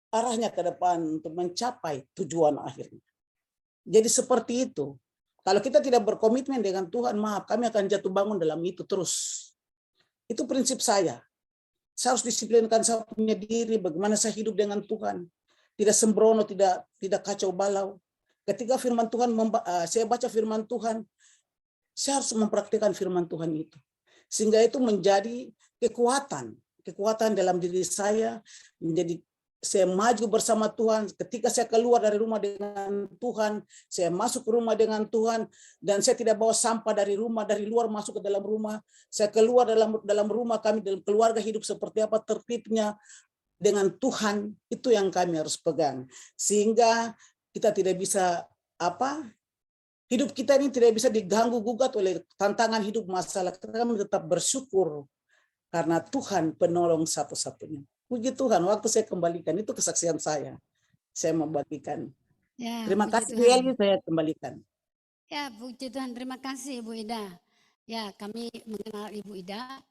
arahnya ke depan, untuk mencapai tujuan akhirnya. Jadi seperti itu. Kalau kita tidak berkomitmen dengan Tuhan, maaf, kami akan jatuh bangun dalam itu terus. Itu prinsip saya. Saya harus disiplinkan saya punya diri, bagaimana saya hidup dengan Tuhan. Tidak sembrono, tidak kacau balau. Ketika firman Tuhan, saya baca firman Tuhan, saya harus mempraktikkan firman Tuhan itu. Sehingga itu menjadi kekuatan dalam diri saya, menjadi saya maju bersama Tuhan. Ketika saya keluar dari rumah dengan Tuhan, saya masuk ke rumah dengan Tuhan, dan saya tidak bawa sampah dari rumah, dari luar masuk ke dalam rumah. Saya keluar dalam rumah kami, dalam keluarga hidup seperti apa tertibnya dengan Tuhan. Itu yang kami harus pegang, sehingga kita tidak bisa hidup kita ini tidak bisa diganggu gugat oleh tantangan hidup, masalah. Kami tetap bersyukur karena Tuhan penolong satu-satunya. Puji Tuhan, waktu saya kembalikan, itu kesaksian saya membagikan. Ya, Terima puji kasih, Tuhan. Eli, saya kembalikan. Ya, puji Tuhan, terima kasih Ibu Ida. Ya, kami mengenal Ibu Ida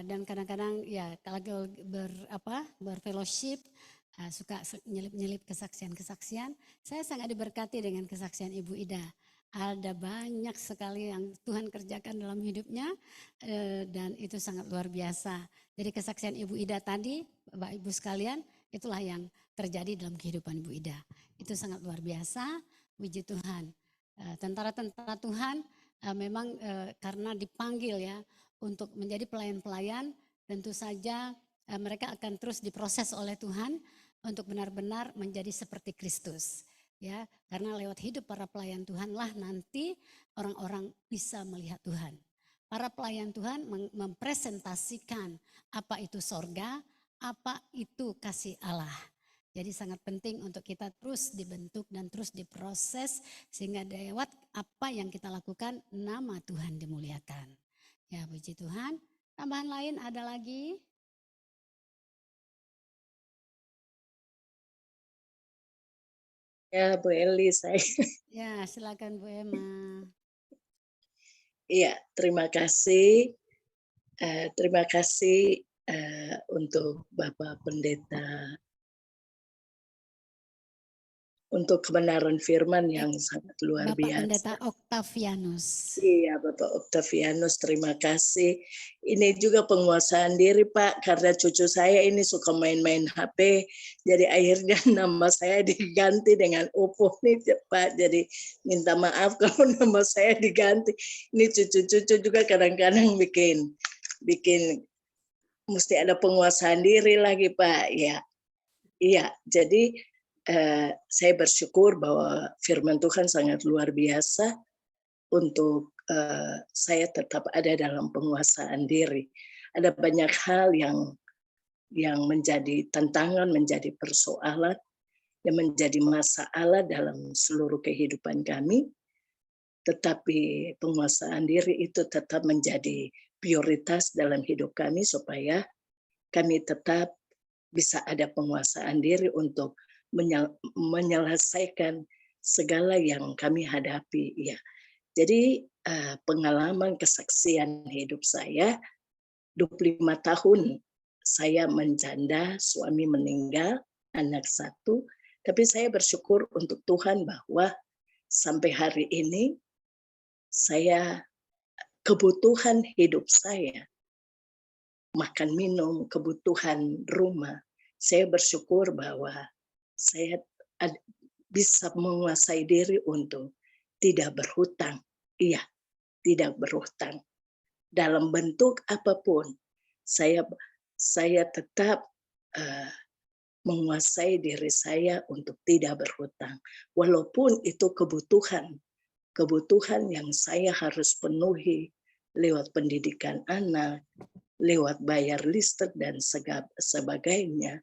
dan kadang-kadang ya kalau berfellowship suka nyelip-nyelip kesaksian-kesaksian. Saya sangat diberkati dengan kesaksian Ibu Ida. Ada banyak sekali yang Tuhan kerjakan dalam hidupnya dan itu sangat luar biasa. Jadi kesaksian Ibu Ida tadi, Bapak Ibu sekalian, itulah yang terjadi dalam kehidupan Ibu Ida. Itu sangat luar biasa Puji Tuhan. Tentara-tentara Tuhan memang karena dipanggil ya untuk menjadi pelayan-pelayan, tentu saja mereka akan terus diproses oleh Tuhan untuk benar-benar menjadi seperti Kristus. Ya, karena lewat hidup para pelayan Tuhan lah nanti orang-orang bisa melihat Tuhan. Para pelayan Tuhan mempresentasikan apa itu sorga, apa itu kasih Allah. Jadi sangat penting untuk kita terus dibentuk dan terus diproses sehingga lewat apa yang kita lakukan nama Tuhan dimuliakan. Ya, puji Tuhan. Tambahan lain ada lagi? Ya, Bu Eli, saya. Ya, silakan Bu Emma. Iya, terima kasih. Terima kasih untuk Bapak Pendeta untuk kebenaran firman yang sangat luar Bapak biasa. Pendeta Octavianus. Iya, Bapak Octavianus, terima kasih. Ini juga penguasaan diri, Pak, karena cucu saya ini suka main-main HP, jadi akhirnya nama saya diganti dengan Oppo nih, Pak. Jadi minta maaf kalau nama saya diganti. Ini cucu-cucu juga kadang-kadang bikin mesti ada penguasaan diri lagi, Pak. Ya, iya. Jadi saya bersyukur bahwa firman Tuhan sangat luar biasa untuk saya tetap ada dalam penguasaan diri. Ada banyak hal yang menjadi tantangan, menjadi persoalan, yang menjadi masalah dalam seluruh kehidupan kami. Tetapi penguasaan diri itu tetap menjadi prioritas dalam hidup kami supaya kami tetap bisa ada penguasaan diri untuk menyelesaikan segala yang kami hadapi. Ya. Jadi pengalaman kesaksian hidup saya, 25 tahun saya menjanda, suami meninggal, anak 1. Tapi saya bersyukur untuk Tuhan bahwa sampai hari ini saya kebutuhan hidup saya, makan minum, kebutuhan rumah, saya bersyukur bahwa saya bisa menguasai diri untuk tidak berhutang. Iya, tidak berhutang. Dalam bentuk apapun, saya tetap menguasai diri saya untuk tidak berhutang. Walaupun itu kebutuhan yang saya harus penuhi lewat pendidikan anak, lewat bayar listrik dan sebagainya.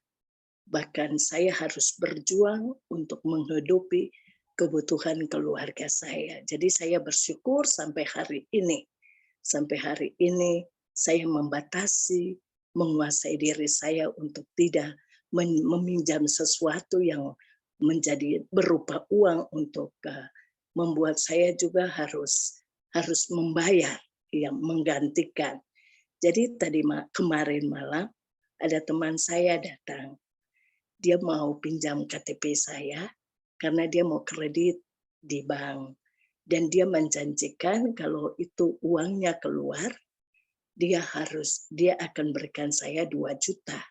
Bahkan saya harus berjuang untuk menghidupi kebutuhan keluarga saya. Jadi saya bersyukur sampai hari ini. Sampai hari ini saya membatasi, menguasai diri saya untuk tidak meminjam sesuatu yang menjadi berupa uang untuk membuat saya juga harus membayar, yang menggantikan. Jadi kemarin malam ada teman saya datang. Dia mau pinjam KTP saya karena dia mau kredit di bank. Dan dia menjanjikan kalau itu uangnya keluar, dia akan berikan saya 2 juta.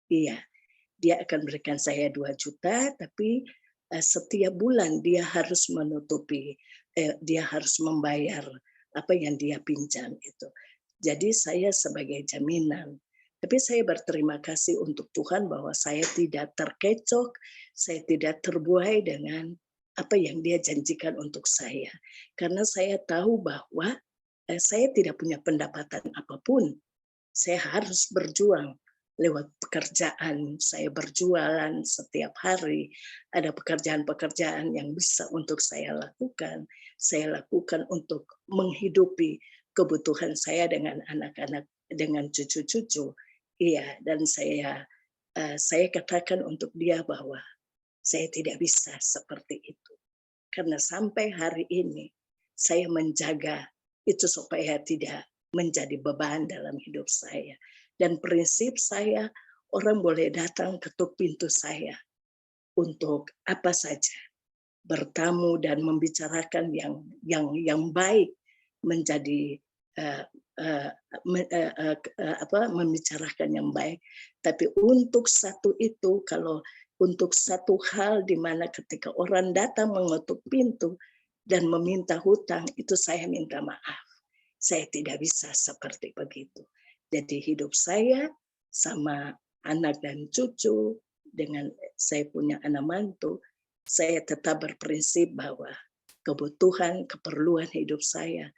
Iya, dia akan berikan saya 2 juta, tapi setiap bulan dia harus dia harus membayar apa yang dia pinjam itu. Jadi saya sebagai jaminan. Tapi saya berterima kasih untuk Tuhan bahwa saya tidak terkecoh, saya tidak terbuai dengan apa yang dia janjikan untuk saya. Karena saya tahu bahwa saya tidak punya pendapatan apapun. Saya harus berjuang lewat pekerjaan. Saya berjualan setiap hari. Ada pekerjaan-pekerjaan yang bisa untuk saya lakukan. Saya lakukan untuk menghidupi kebutuhan saya dengan anak-anak, dengan cucu-cucu. Iya, dan saya katakan untuk dia bahwa saya tidak bisa seperti itu. Karena sampai hari ini saya menjaga itu supaya tidak menjadi beban dalam hidup saya. Dan prinsip saya, orang boleh datang ketuk pintu saya untuk apa saja, bertamu dan membicarakan yang baik, menjadi membicarakan yang baik. Tapi untuk satu itu, kalau untuk satu hal di mana ketika orang datang mengetuk pintu dan meminta hutang, itu saya minta maaf. Saya tidak bisa seperti begitu. Jadi hidup saya sama anak dan cucu, dengan saya punya anak mantu, saya tetap berprinsip bahwa kebutuhan, keperluan hidup saya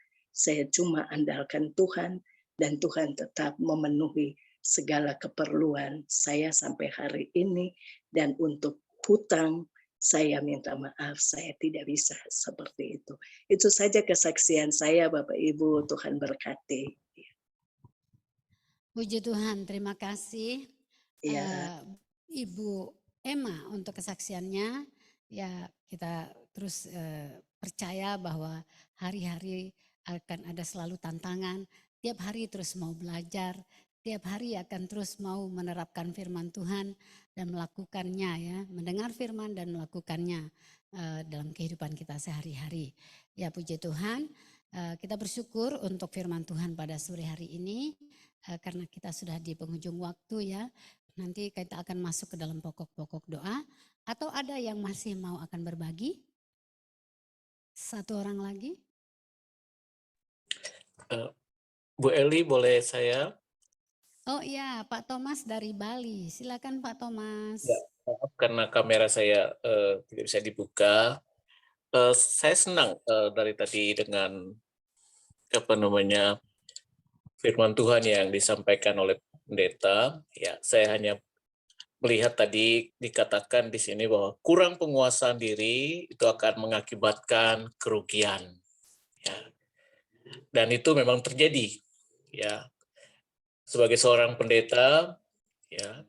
cuma andalkan Tuhan, dan Tuhan tetap memenuhi segala keperluan saya sampai hari ini. Dan untuk hutang, saya minta maaf, saya tidak bisa seperti itu. Itu saja kesaksian saya, Bapak Ibu. Tuhan berkati. Puji Tuhan, terima kasih Ya. Ibu Emma untuk kesaksiannya. Ya, kita terus percaya bahwa hari-hari akan ada selalu tantangan. Tiap hari terus mau belajar, tiap hari akan terus mau menerapkan firman Tuhan dan melakukannya, ya, mendengar firman dan melakukannya dalam kehidupan kita sehari-hari. Ya, puji Tuhan, kita bersyukur untuk firman Tuhan pada sore hari ini karena kita sudah di penghujung waktu, ya. Nanti kita akan masuk ke dalam pokok-pokok doa. Atau ada yang masih mau akan berbagi? Satu orang lagi? Bu Eli, boleh saya? Oh iya, Pak Thomas dari Bali. Silakan Pak Thomas. Ya, maaf karena kamera saya tidak bisa dibuka. Saya senang dari tadi dengan firman Tuhan yang disampaikan oleh pendeta. Ya, saya hanya melihat tadi dikatakan di sini bahwa kurang penguasaan diri itu akan mengakibatkan kerugian. Ya. Dan itu memang terjadi. Ya. Sebagai seorang pendeta, ya,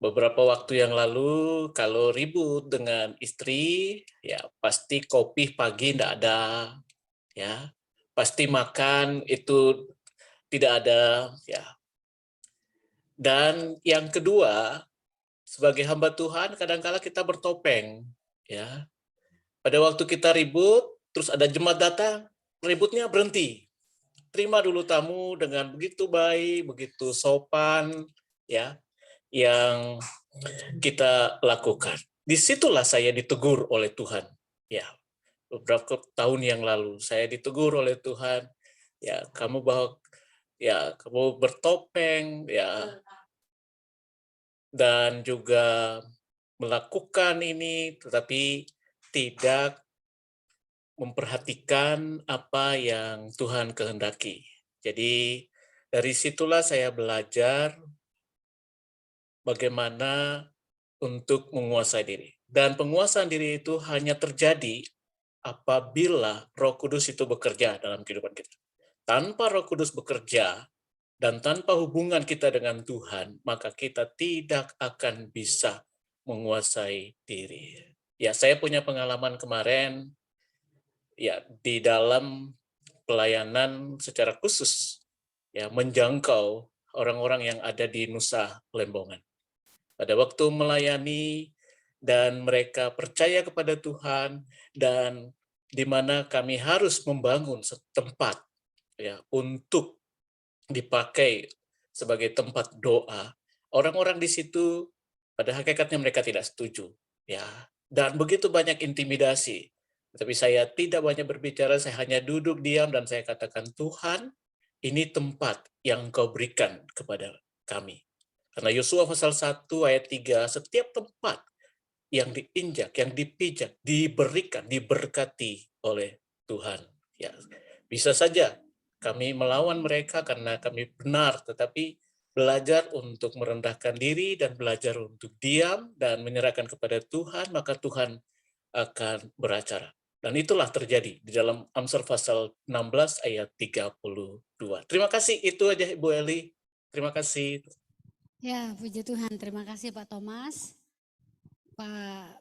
beberapa waktu yang lalu kalau ribut dengan istri, ya pasti kopi pagi tidak ada, ya. Pasti makan itu tidak ada, ya. Dan yang kedua, sebagai hamba Tuhan kadang-kala kita bertopeng, ya. Pada waktu kita ribut, terus ada jemaat datang, ributnya berhenti. Terima dulu tamu dengan begitu baik, begitu sopan, ya, yang kita lakukan. Disitulah saya ditegur oleh Tuhan, ya. Beberapa tahun yang lalu saya ditegur oleh Tuhan, ya, kamu bertopeng, ya, dan juga melakukan ini, tetapi tidak memperhatikan apa yang Tuhan kehendaki. Jadi dari situlah saya belajar bagaimana untuk menguasai diri. Dan penguasaan diri itu hanya terjadi apabila Roh Kudus itu bekerja dalam kehidupan kita. Tanpa Roh Kudus bekerja dan tanpa hubungan kita dengan Tuhan, maka kita tidak akan bisa menguasai diri. Ya, saya punya pengalaman kemarin, ya, di dalam pelayanan secara khusus, ya, menjangkau orang-orang yang ada di Nusa Lembongan. Pada waktu melayani dan mereka percaya kepada Tuhan, dan di mana kami harus membangun tempat, ya, untuk dipakai sebagai tempat doa. Orang-orang di situ pada hakikatnya mereka tidak setuju, ya. Dan begitu banyak intimidasi. Tapi saya tidak banyak berbicara, saya hanya duduk diam dan saya katakan, Tuhan, ini tempat yang Engkau berikan kepada kami. Karena Yosua pasal 1 ayat 3, setiap tempat yang diinjak, yang dipijak, diberikan, diberkati oleh Tuhan. Ya, bisa saja kami melawan mereka karena kami benar, tetapi belajar untuk merendahkan diri dan belajar untuk diam dan menyerahkan kepada Tuhan, maka Tuhan akan beracara. Dan itulah terjadi di dalam Amsal pasal 16 ayat 32. Terima kasih, itu aja Ibu Eli. Terima kasih. Ya, puji Tuhan. Terima kasih Pak Thomas.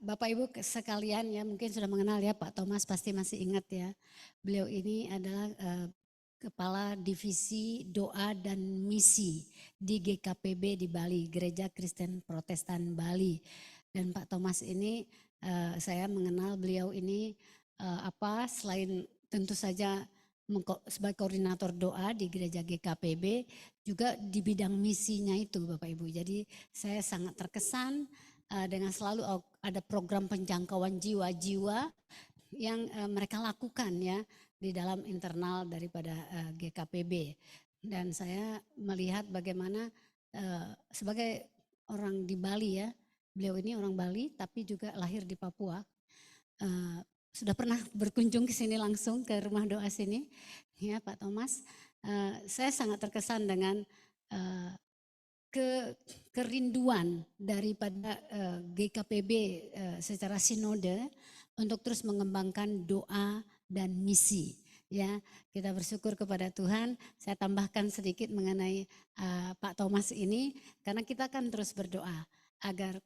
Bapak Ibu sekalian, ya, mungkin sudah mengenal, ya, Pak Thomas pasti masih ingat, ya. Beliau ini adalah Kepala Divisi Doa dan Misi di GKPB di Bali, Gereja Kristen Protestan Bali. Dan Pak Thomas ini saya mengenal beliau ini selain tentu saja sebagai koordinator doa di gereja GKPB, juga di bidang misinya itu Bapak Ibu. Jadi saya sangat terkesan dengan selalu ada program penjangkauan jiwa-jiwa yang mereka lakukan ya di dalam internal daripada GKPB. Dan saya melihat bagaimana sebagai orang di Bali ya, beliau ini orang Bali tapi juga lahir di Papua. Sudah pernah berkunjung ke sini langsung ke rumah doa sini ya Pak Thomas. Saya sangat terkesan dengan kerinduan daripada GKPB secara sinode untuk terus mengembangkan doa dan misi. Ya, kita bersyukur kepada Tuhan. Saya tambahkan sedikit mengenai Pak Thomas ini, karena kita akan terus berdoa agar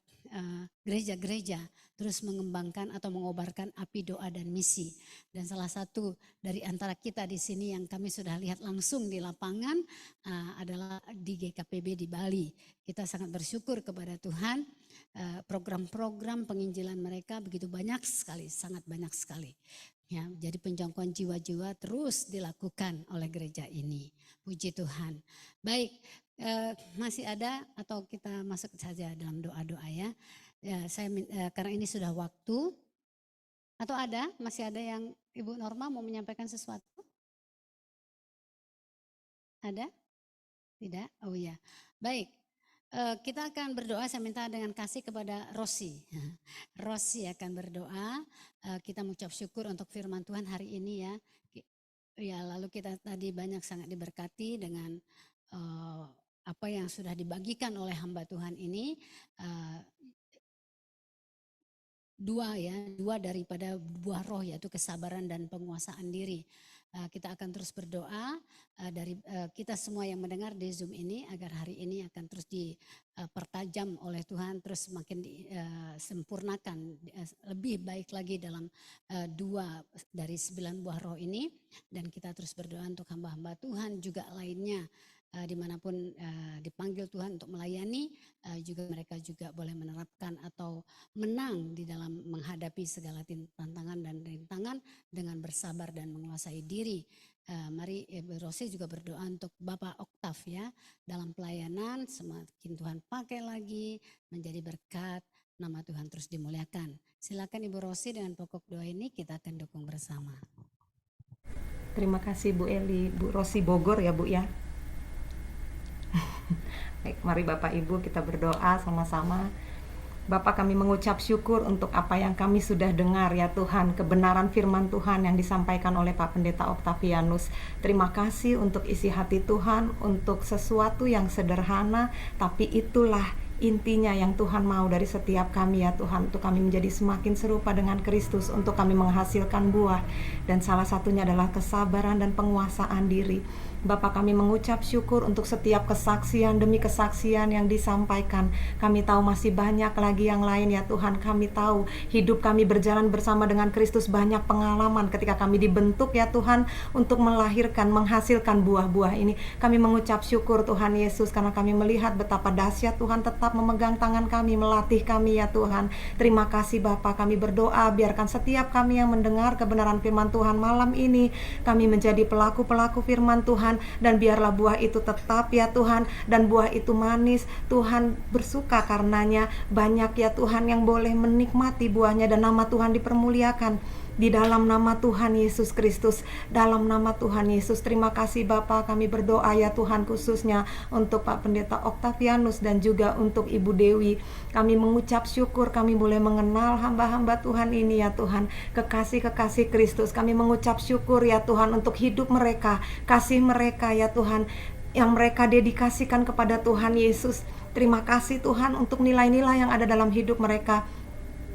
gereja-gereja terus mengembangkan atau mengobarkan api doa dan misi. Dan salah satu dari antara kita di sini yang kami sudah lihat langsung di lapangan adalah di GKPB di Bali. Kita sangat bersyukur kepada Tuhan, program-program penginjilan mereka begitu banyak sekali, sangat banyak sekali. Ya, jadi penjangkauan jiwa-jiwa terus dilakukan oleh gereja ini. Puji Tuhan. Baik, masih ada atau kita masuk saja dalam doa-doa ya. Ya, karena ini sudah waktu. Atau masih ada yang Ibu Norma mau menyampaikan sesuatu? Ada? Tidak? Oh iya. Baik. Kita akan berdoa, saya minta dengan kasih kepada Rosi. Rosi akan berdoa, kita mengucap syukur untuk firman Tuhan hari ini ya. Ya, lalu kita tadi banyak sangat diberkati dengan apa yang sudah dibagikan oleh hamba Tuhan ini. Dua daripada buah roh, yaitu kesabaran dan penguasaan diri. Kita akan terus berdoa dari kita semua yang mendengar di Zoom ini agar hari ini akan terus dipertajam oleh Tuhan, terus semakin disempurnakan lebih baik lagi dalam 2 dari 9 buah roh ini. Dan kita terus berdoa untuk hamba-hamba Tuhan juga lainnya dimanapun dipanggil Tuhan untuk melayani, juga mereka juga boleh menerapkan atau menang di dalam menghadapi segala tantangan dan rintangan dengan bersabar dan menguasai diri. Mari Ibu Rosi juga berdoa untuk Bapak Oktav ya, dalam pelayanan semakin Tuhan pakai lagi menjadi berkat, nama Tuhan terus dimuliakan. Silakan Ibu Rosi, dengan pokok doa ini kita akan dukung bersama. Terima kasih Bu Eli, Bu Rosi Bogor ya Bu ya. Baik, mari Bapak Ibu kita berdoa sama-sama. Bapak, kami mengucap syukur untuk apa yang kami sudah dengar ya Tuhan, kebenaran firman Tuhan yang disampaikan oleh Pak Pendeta Octavianus. Terima kasih untuk isi hati Tuhan, untuk sesuatu yang sederhana, tapi itulah intinya yang Tuhan mau dari setiap kami ya Tuhan, untuk kami menjadi semakin serupa dengan Kristus, untuk kami menghasilkan buah, dan salah satunya adalah kesabaran dan penguasaan diri. Bapak, kami mengucap syukur untuk setiap kesaksian demi kesaksian yang disampaikan. Kami tahu masih banyak lagi yang lain ya Tuhan. Kami tahu hidup kami berjalan bersama dengan Kristus banyak pengalaman ketika kami dibentuk ya Tuhan untuk melahirkan, menghasilkan buah-buah ini. Kami mengucap syukur Tuhan Yesus, karena kami melihat betapa dahsyat Tuhan tetap memegang tangan kami, melatih kami ya Tuhan. Terima kasih Bapak, kami berdoa biarkan setiap kami yang mendengar kebenaran firman Tuhan malam ini, kami menjadi pelaku-pelaku firman Tuhan, dan biarlah buah itu tetap ya Tuhan, dan buah itu manis. Tuhan bersuka karenanya, banyak ya Tuhan yang boleh menikmati buahnya, dan nama Tuhan dipermuliakan. Di dalam nama Tuhan Yesus Kristus, dalam nama Tuhan Yesus, terima kasih Bapa, kami berdoa ya Tuhan, khususnya untuk Pak Pendeta Octavianus dan juga untuk Ibu Dewi. Kami mengucap syukur kami boleh mengenal hamba-hamba Tuhan ini ya Tuhan, kekasih-kekasih Kristus. Kami mengucap syukur ya Tuhan untuk hidup mereka, kasih mereka ya Tuhan, yang mereka dedikasikan kepada Tuhan Yesus. Terima kasih Tuhan untuk nilai-nilai yang ada dalam hidup mereka.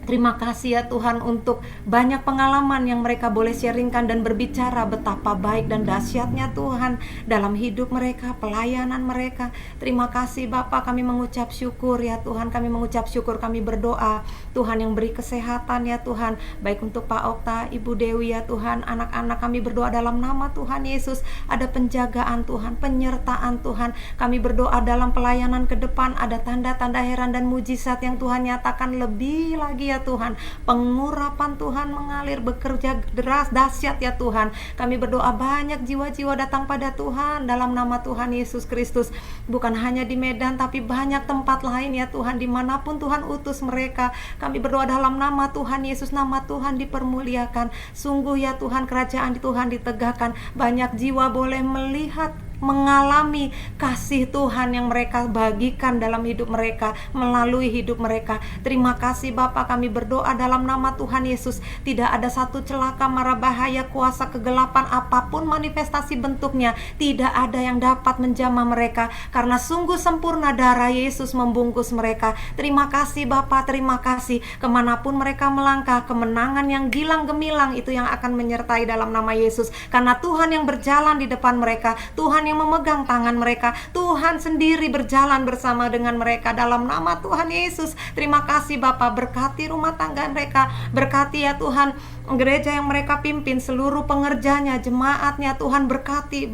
Terima kasih ya Tuhan untuk banyak pengalaman yang mereka boleh sharingkan dan berbicara betapa baik dan dahsyatnya Tuhan dalam hidup mereka, pelayanan mereka. Terima kasih Bapa, kami mengucap syukur ya Tuhan, kami mengucap syukur, kami berdoa Tuhan yang beri kesehatan ya Tuhan, baik untuk Pak Okta, Ibu Dewi ya Tuhan, anak-anak kami berdoa dalam nama Tuhan Yesus, ada penjagaan Tuhan, penyertaan Tuhan. Kami berdoa dalam pelayanan ke depan ada tanda-tanda heran dan mujizat yang Tuhan nyatakan lebih lagi ya ya Tuhan. Pengurapan Tuhan mengalir, bekerja deras, dahsyat ya Tuhan. Kami berdoa banyak jiwa-jiwa datang pada Tuhan dalam nama Tuhan Yesus Kristus. Bukan hanya di Medan, tapi banyak tempat lain ya Tuhan, dimanapun Tuhan utus mereka. Kami berdoa dalam nama Tuhan Yesus, nama Tuhan dipermuliakan. Sungguh ya Tuhan, kerajaan Tuhan ditegakkan. Banyak jiwa boleh melihat, mengalami kasih Tuhan yang mereka bagikan dalam hidup mereka, melalui hidup mereka. Terima kasih Bapa, kami berdoa dalam nama Tuhan Yesus. Tidak ada satu celaka, mara bahaya, kuasa kegelapan, apapun manifestasi bentuknya, tidak ada yang dapat menjamah mereka, karena sungguh sempurna darah Yesus membungkus mereka. Terima kasih Bapa, terima kasih. Kemanapun mereka melangkah, kemenangan yang gilang gemilang itu yang akan menyertai dalam nama Yesus. Karena Tuhan yang berjalan di depan mereka, Tuhan yang memegang tangan mereka, Tuhan sendiri berjalan bersama dengan mereka dalam nama Tuhan Yesus. Terima kasih Bapa, berkati rumah tangga mereka, berkati ya Tuhan gereja yang mereka pimpin, seluruh pengerjanya, jemaatnya, Tuhan berkati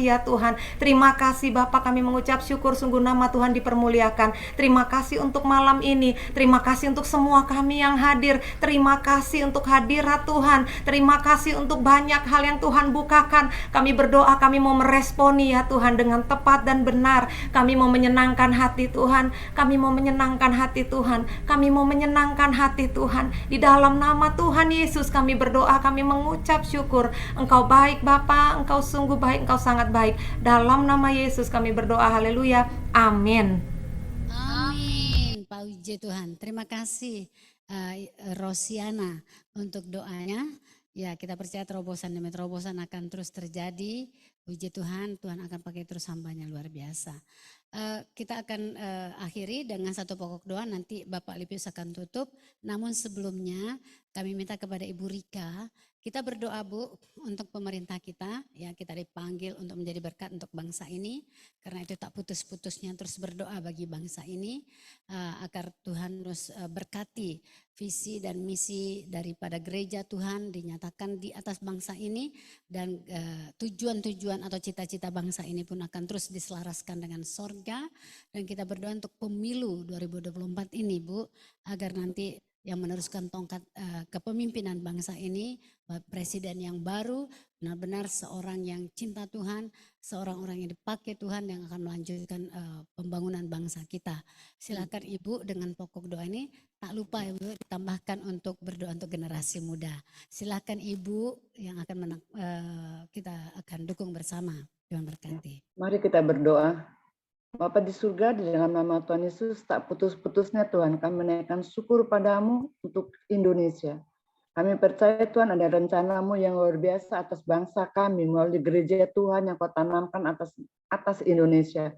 ya Tuhan. Terima kasih Bapa, kami mengucap syukur, sungguh nama Tuhan dipermuliakan. Terima kasih untuk malam ini, terima kasih untuk semua kami yang hadir, terima kasih untuk hadirat Tuhan, terima kasih untuk banyak hal yang Tuhan bukakan. Kami berdoa, kami mau meresponi ya Tuhan dengan tepat dan benar. Kami mau menyenangkan hati Tuhan, kami mau menyenangkan hati Tuhan, kami mau menyenangkan hati Tuhan. Di dalam nama Tuhan Yesus kami berdoa, kami mengucap syukur. Engkau baik Bapa, Engkau sungguh baik, Engkau sangat baik. Dalam nama Yesus kami berdoa, haleluya, amin. Amin. Puji Tuhan. Terima kasih Rosiana untuk doanya. Ya, kita percaya terobosan demi terobosan akan terus terjadi. Puji Tuhan, Tuhan akan pakai terus hambanya luar biasa. Kita akan akhiri dengan satu pokok doa, nanti Bapak Lipius akan tutup. Namun sebelumnya kami minta kepada Ibu Rika, kita berdoa Bu untuk pemerintah kita, ya kita dipanggil untuk menjadi berkat untuk bangsa ini. Karena itu tak putus-putusnya terus berdoa bagi bangsa ini, agar Tuhan terus berkati visi dan misi daripada gereja Tuhan dinyatakan di atas bangsa ini, dan tujuan-tujuan atau cita-cita bangsa ini pun akan terus diselaraskan dengan sorga. Dan kita berdoa untuk pemilu 2024 ini Bu, agar nanti yang meneruskan tongkat kepemimpinan bangsa ini, presiden yang baru, benar-benar seorang yang cinta Tuhan, seorang orang yang dipakai Tuhan yang akan melanjutkan pembangunan bangsa kita. Silakan Ibu dengan pokok doa ini, tak lupa Ibu ditambahkan untuk berdoa untuk generasi muda. Silakan Ibu yang akan kita akan dukung bersama. Tuhan berkati. Mari kita berdoa. Bapa di surga, di dalam nama Tuhan Yesus, tak putus-putusnya Tuhan, kami menaikkan syukur padamu untuk Indonesia. Kami percaya Tuhan ada rencanamu yang luar biasa atas bangsa kami, melalui gereja Tuhan yang kau tanamkan atas Indonesia.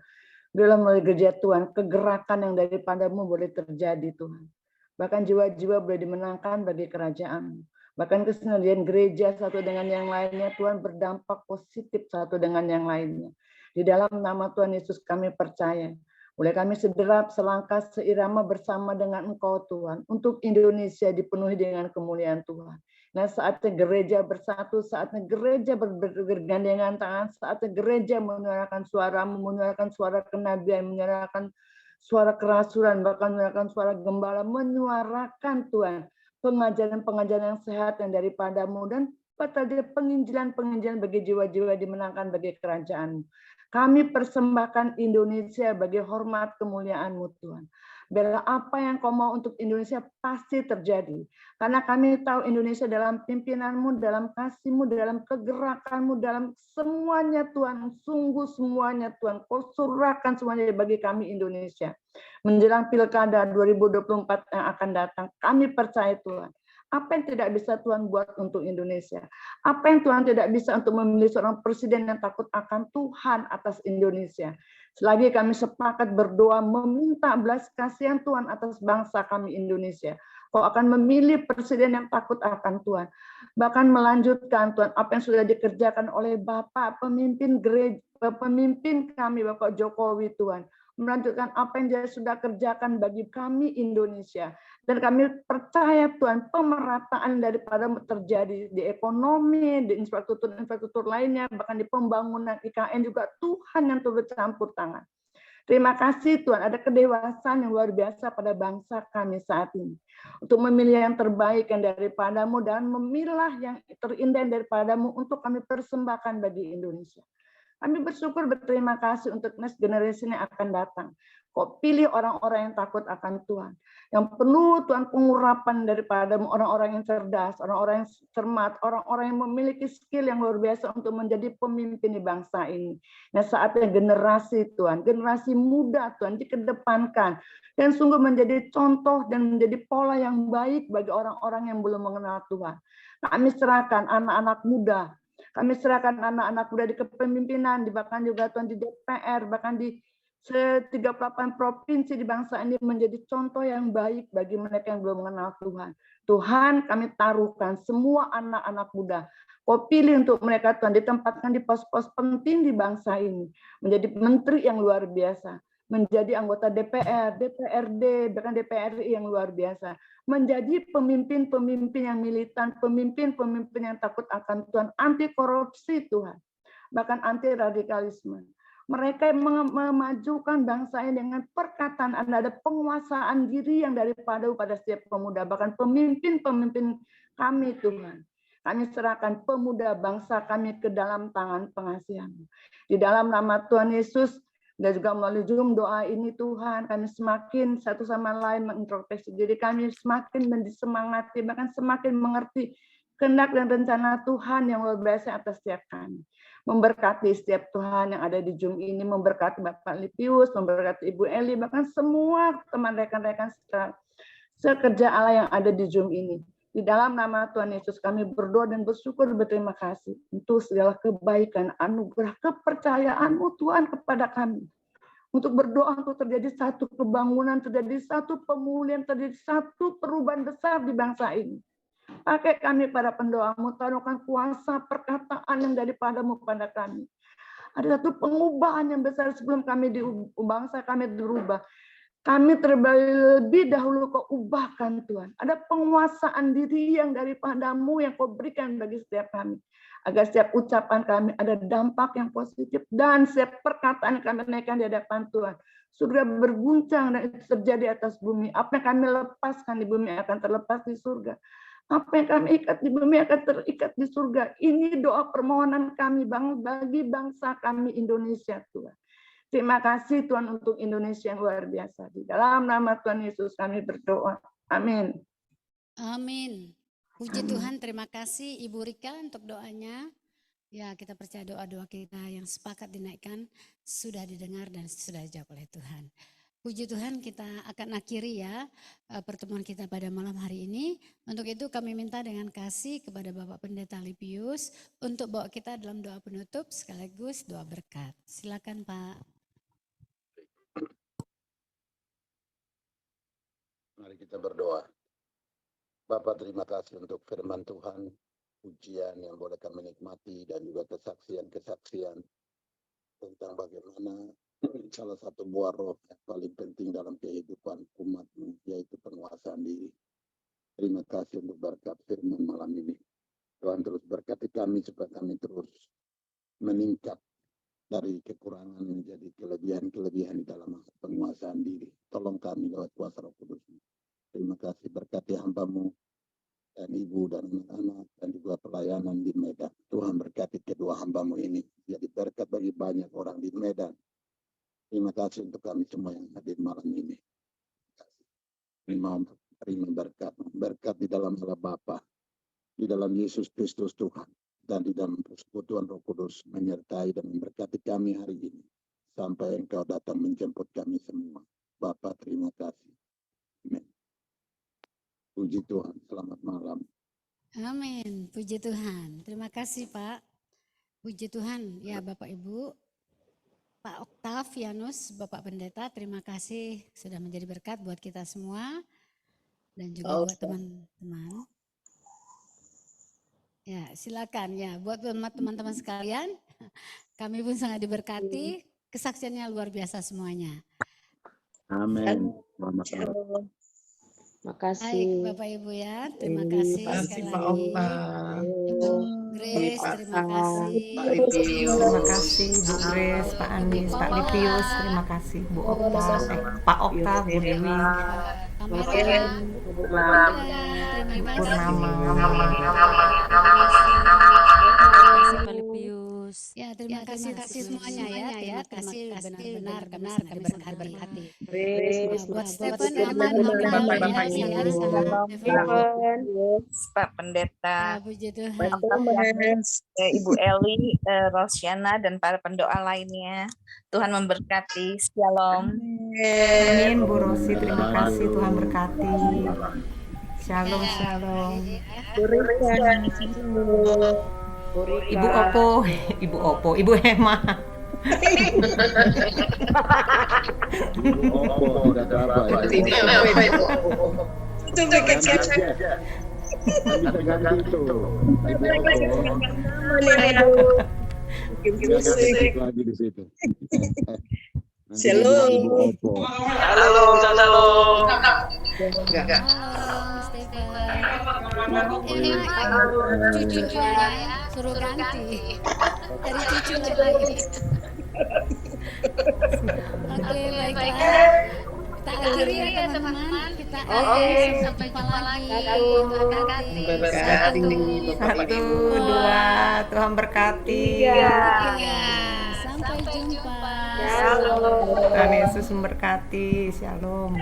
Dalam melalui gereja Tuhan, kegerakan yang daripadamu boleh terjadi Tuhan. Bahkan jiwa-jiwa boleh dimenangkan bagi kerajaan. Bahkan kesenian gereja satu dengan yang lainnya, Tuhan berdampak positif satu dengan yang lainnya. Di dalam nama Tuhan Yesus kami percaya. Boleh kami sederap, selangkah, seirama bersama dengan Engkau Tuhan. Untuk Indonesia dipenuhi dengan kemuliaan Tuhan. Nah saatnya gereja bersatu, saatnya gereja bergandengan tangan, saatnya gereja menyuarakan suaramu, menyuarakan suara kenabian, menyuarakan suara kerasulan, bahkan menyuarakan suara gembala, menyuarakan Tuhan. Pengajaran-pengajaran yang sehat yang daripadamu, dan penginjilan-penginjilan bagi jiwa-jiwa dimenangkan bagi kerajaan. Kami persembahkan Indonesia bagi hormat kemuliaan-Mu Tuhan. Biarlah apa yang Kau mau untuk Indonesia pasti terjadi. Karena kami tahu Indonesia dalam pimpinan-Mu, dalam kasih-Mu, dalam kegerakan-Mu, dalam semuanya Tuhan. Sungguh semuanya Tuhan. Kau surahkan semuanya bagi kami Indonesia. Menjelang pilkada 2024 yang akan datang, kami percaya Tuhan. Apa yang tidak bisa Tuhan buat untuk Indonesia? Apa yang Tuhan tidak bisa untuk memilih seorang presiden yang takut akan Tuhan atas Indonesia? Selagi kami sepakat berdoa meminta belas kasihan Tuhan atas bangsa kami Indonesia. Kau akan memilih presiden yang takut akan Tuhan. Bahkan melanjutkan Tuhan apa yang sudah dikerjakan oleh Bapak pemimpin gereja, pemimpin kami Bapak Jokowi Tuhan. Melanjutkan apa yang dia sudah kerjakan bagi kami Indonesia. Dan kami percaya Tuhan pemerataan daripada terjadi di ekonomi, di infrastruktur lainnya, bahkan di pembangunan IKN juga Tuhan yang turut campur tangan. Terima kasih Tuhan, ada kedewasaan yang luar biasa pada bangsa kami saat ini. Untuk memilih yang terbaik yang daripadamu dan memilah yang terindah daripadamu untuk kami persembahkan bagi Indonesia. Kami bersyukur, berterima kasih untuk next generation yang akan datang. Kau pilih orang-orang yang takut akan Tuhan. Yang penuh Tuhan pengurapan daripadamu, orang-orang yang cerdas, orang-orang yang cermat, orang-orang yang memiliki skill yang luar biasa untuk menjadi pemimpin di bangsa ini. Nah, saatnya generasi Tuhan, generasi muda Tuhan dikedepankan. Dan sungguh menjadi contoh dan menjadi pola yang baik bagi orang-orang yang belum mengenal Tuhan. Kami serahkan anak-anak muda, kami serahkan anak-anak muda di kepemimpinan, bahkan juga Tuhan di DPR, bahkan di 38 provinsi di bangsa ini menjadi contoh yang baik bagi mereka yang belum mengenal Tuhan. Tuhan, kami taruhkan semua anak-anak muda. Kau pilih untuk mereka Tuhan, ditempatkan di pos-pos penting di bangsa ini. Menjadi menteri yang luar biasa. Menjadi anggota DPR, DPRD, bahkan DPRI yang luar biasa. Menjadi pemimpin-pemimpin yang militan, pemimpin-pemimpin yang takut akan Tuhan, anti korupsi Tuhan, bahkan anti radikalisme. Mereka memajukan bangsa ini dengan perkataan Anda, ada penguasaan diri yang daripada pada setiap pemuda, bahkan pemimpin-pemimpin kami Tuhan. Kami serahkan pemuda bangsa kami ke dalam tangan pengasihan-Mu. Di dalam nama Tuhan Yesus, dan juga melalui Zoom doa ini Tuhan, kami semakin satu sama lain mengintrospeksi diri kami, semakin disemangati, bahkan semakin mengerti kehendak dan rencana Tuhan yang luar biasa atas setiap kami. Memberkati setiap Tuhan yang ada di Zoom ini, memberkati Bapak Lipius, memberkati Ibu Eli, bahkan semua teman rekan-rekan sekerja Allah yang ada di Zoom ini. Di dalam nama Tuhan Yesus kami berdoa dan bersyukur, berterima kasih untuk segala kebaikan, anugerah, kepercayaan-Mu Tuhan kepada kami. Untuk berdoa untuk terjadi satu kebangunan, terjadi satu pemulihan, terjadi satu perubahan besar di bangsa ini. Pakai kami para pendoa-Mu, taruhkan kuasa perkataan yang daripada-Mu pada kami. Ada satu pengubahan yang besar sebelum kami bangsa kami berubah. Kami terlebih dahulu Kau ubahkan Tuhan. Ada penguasaan diri yang daripada-Mu yang Kau berikan bagi setiap kami. Agar setiap ucapan kami ada dampak yang positif dan setiap perkataan yang kami naikkan di hadapan Tuhan. Surga berguncang dan itu terjadi atas bumi. Apa yang kami lepaskan di bumi akan terlepas di surga. Apa yang kami ikat di bumi akan terikat di surga. Ini doa permohonan kami bagi bangsa kami Indonesia Tuhan. Terima kasih Tuhan untuk Indonesia yang luar biasa. Di dalam nama Tuhan Yesus kami berdoa. Amin. Amin. Puji Tuhan, terima kasih Ibu Rika untuk doanya. Ya, kita percaya doa-doa kita yang sepakat dinaikkan sudah didengar dan sudah dijawab oleh Tuhan. Puji Tuhan, kita akan akhiri ya pertemuan kita pada malam hari ini. Untuk itu kami minta dengan kasih kepada Bapak Pendeta Lipius untuk bawa kita dalam doa penutup sekaligus doa berkat. Silakan Pak. Mari kita berdoa. Bapak, terima kasih untuk firman Tuhan, pujian yang boleh kami nikmati dan juga kesaksian-kesaksian tentang bagaimana salah satu buah roh yang paling penting dalam kehidupan umat, yaitu penguasaan diri. Terima kasih untuk berkat firman malam ini. Tuhan terus berkati kami supaya kami terus meningkat dari kekurangan menjadi kelebihan-kelebihan di dalam penguasaan diri. Tolong kami lewat kuasa Roh Kudus. Terima kasih, berkati hamba-Mu dan ibu dan anak-anak dan juga pelayanan di Medan. Tuhan berkati kedua hamba-Mu ini. Jadi berkat bagi banyak orang di Medan. Terima kasih untuk kami semua yang hadir malam ini. Terima berkat di dalam Allah Bapa, di dalam Yesus Kristus Tuhan, dan di dalam persekutuan Roh Kudus menyertai dan memberkati kami hari ini sampai Engkau datang menjemput kami semua. Bapa, terima kasih. Amin. Puji Tuhan, selamat malam. Amin, puji Tuhan. Terima kasih Pak. Puji Tuhan ya Bapak Ibu. Pak Oktavianus, Bapak Pendeta, terima kasih sudah menjadi berkat buat kita semua dan juga buat teman-teman. Ya, silakan ya buat teman-teman sekalian. Kami pun sangat diberkati, kesaksiannya luar biasa semuanya. Amin. Selamat malam. Makasih. Baik Bapak Ibu ya, terima kasih sekali lagi. Grace, Pak terima kasih. Pak Lipius. Terima kasih Bu Grace, Pak Anies, Pak Lipius, terima kasih Bu Okta, Pak Okta, Bu Dewi, Kamera. Terima kasih Pak Lipius. Ya, terima kasih semuanya ya. Terima kasih benar-benar kami berkati. Buat Stephen, aman, Bapak Pak Pendeta, Puji Tuhan. Ibu Eli, Rosyana, dan para pendoa lainnya. Tuhan memberkati. Shalom. Amin Bu Rosi, terima kasih, Tuhan berkati. Shalom, shalom. Ibu Opo, Ibu Hema. Tidak apa-apa. Bisa ganti itu. Lagi di situ. Shalom. Halo, shalom. Enggak. Cucunya ya, suruh ganti. Dari cucunya lagi. Oke, baiklah. Kita akhiri ya teman-teman. Kita akhiri, sampai jumpa lagi. Berkati. 1, 2, Tuhan berkati. Sampai jumpa. Tuhan Yesus memberkati. Shalom.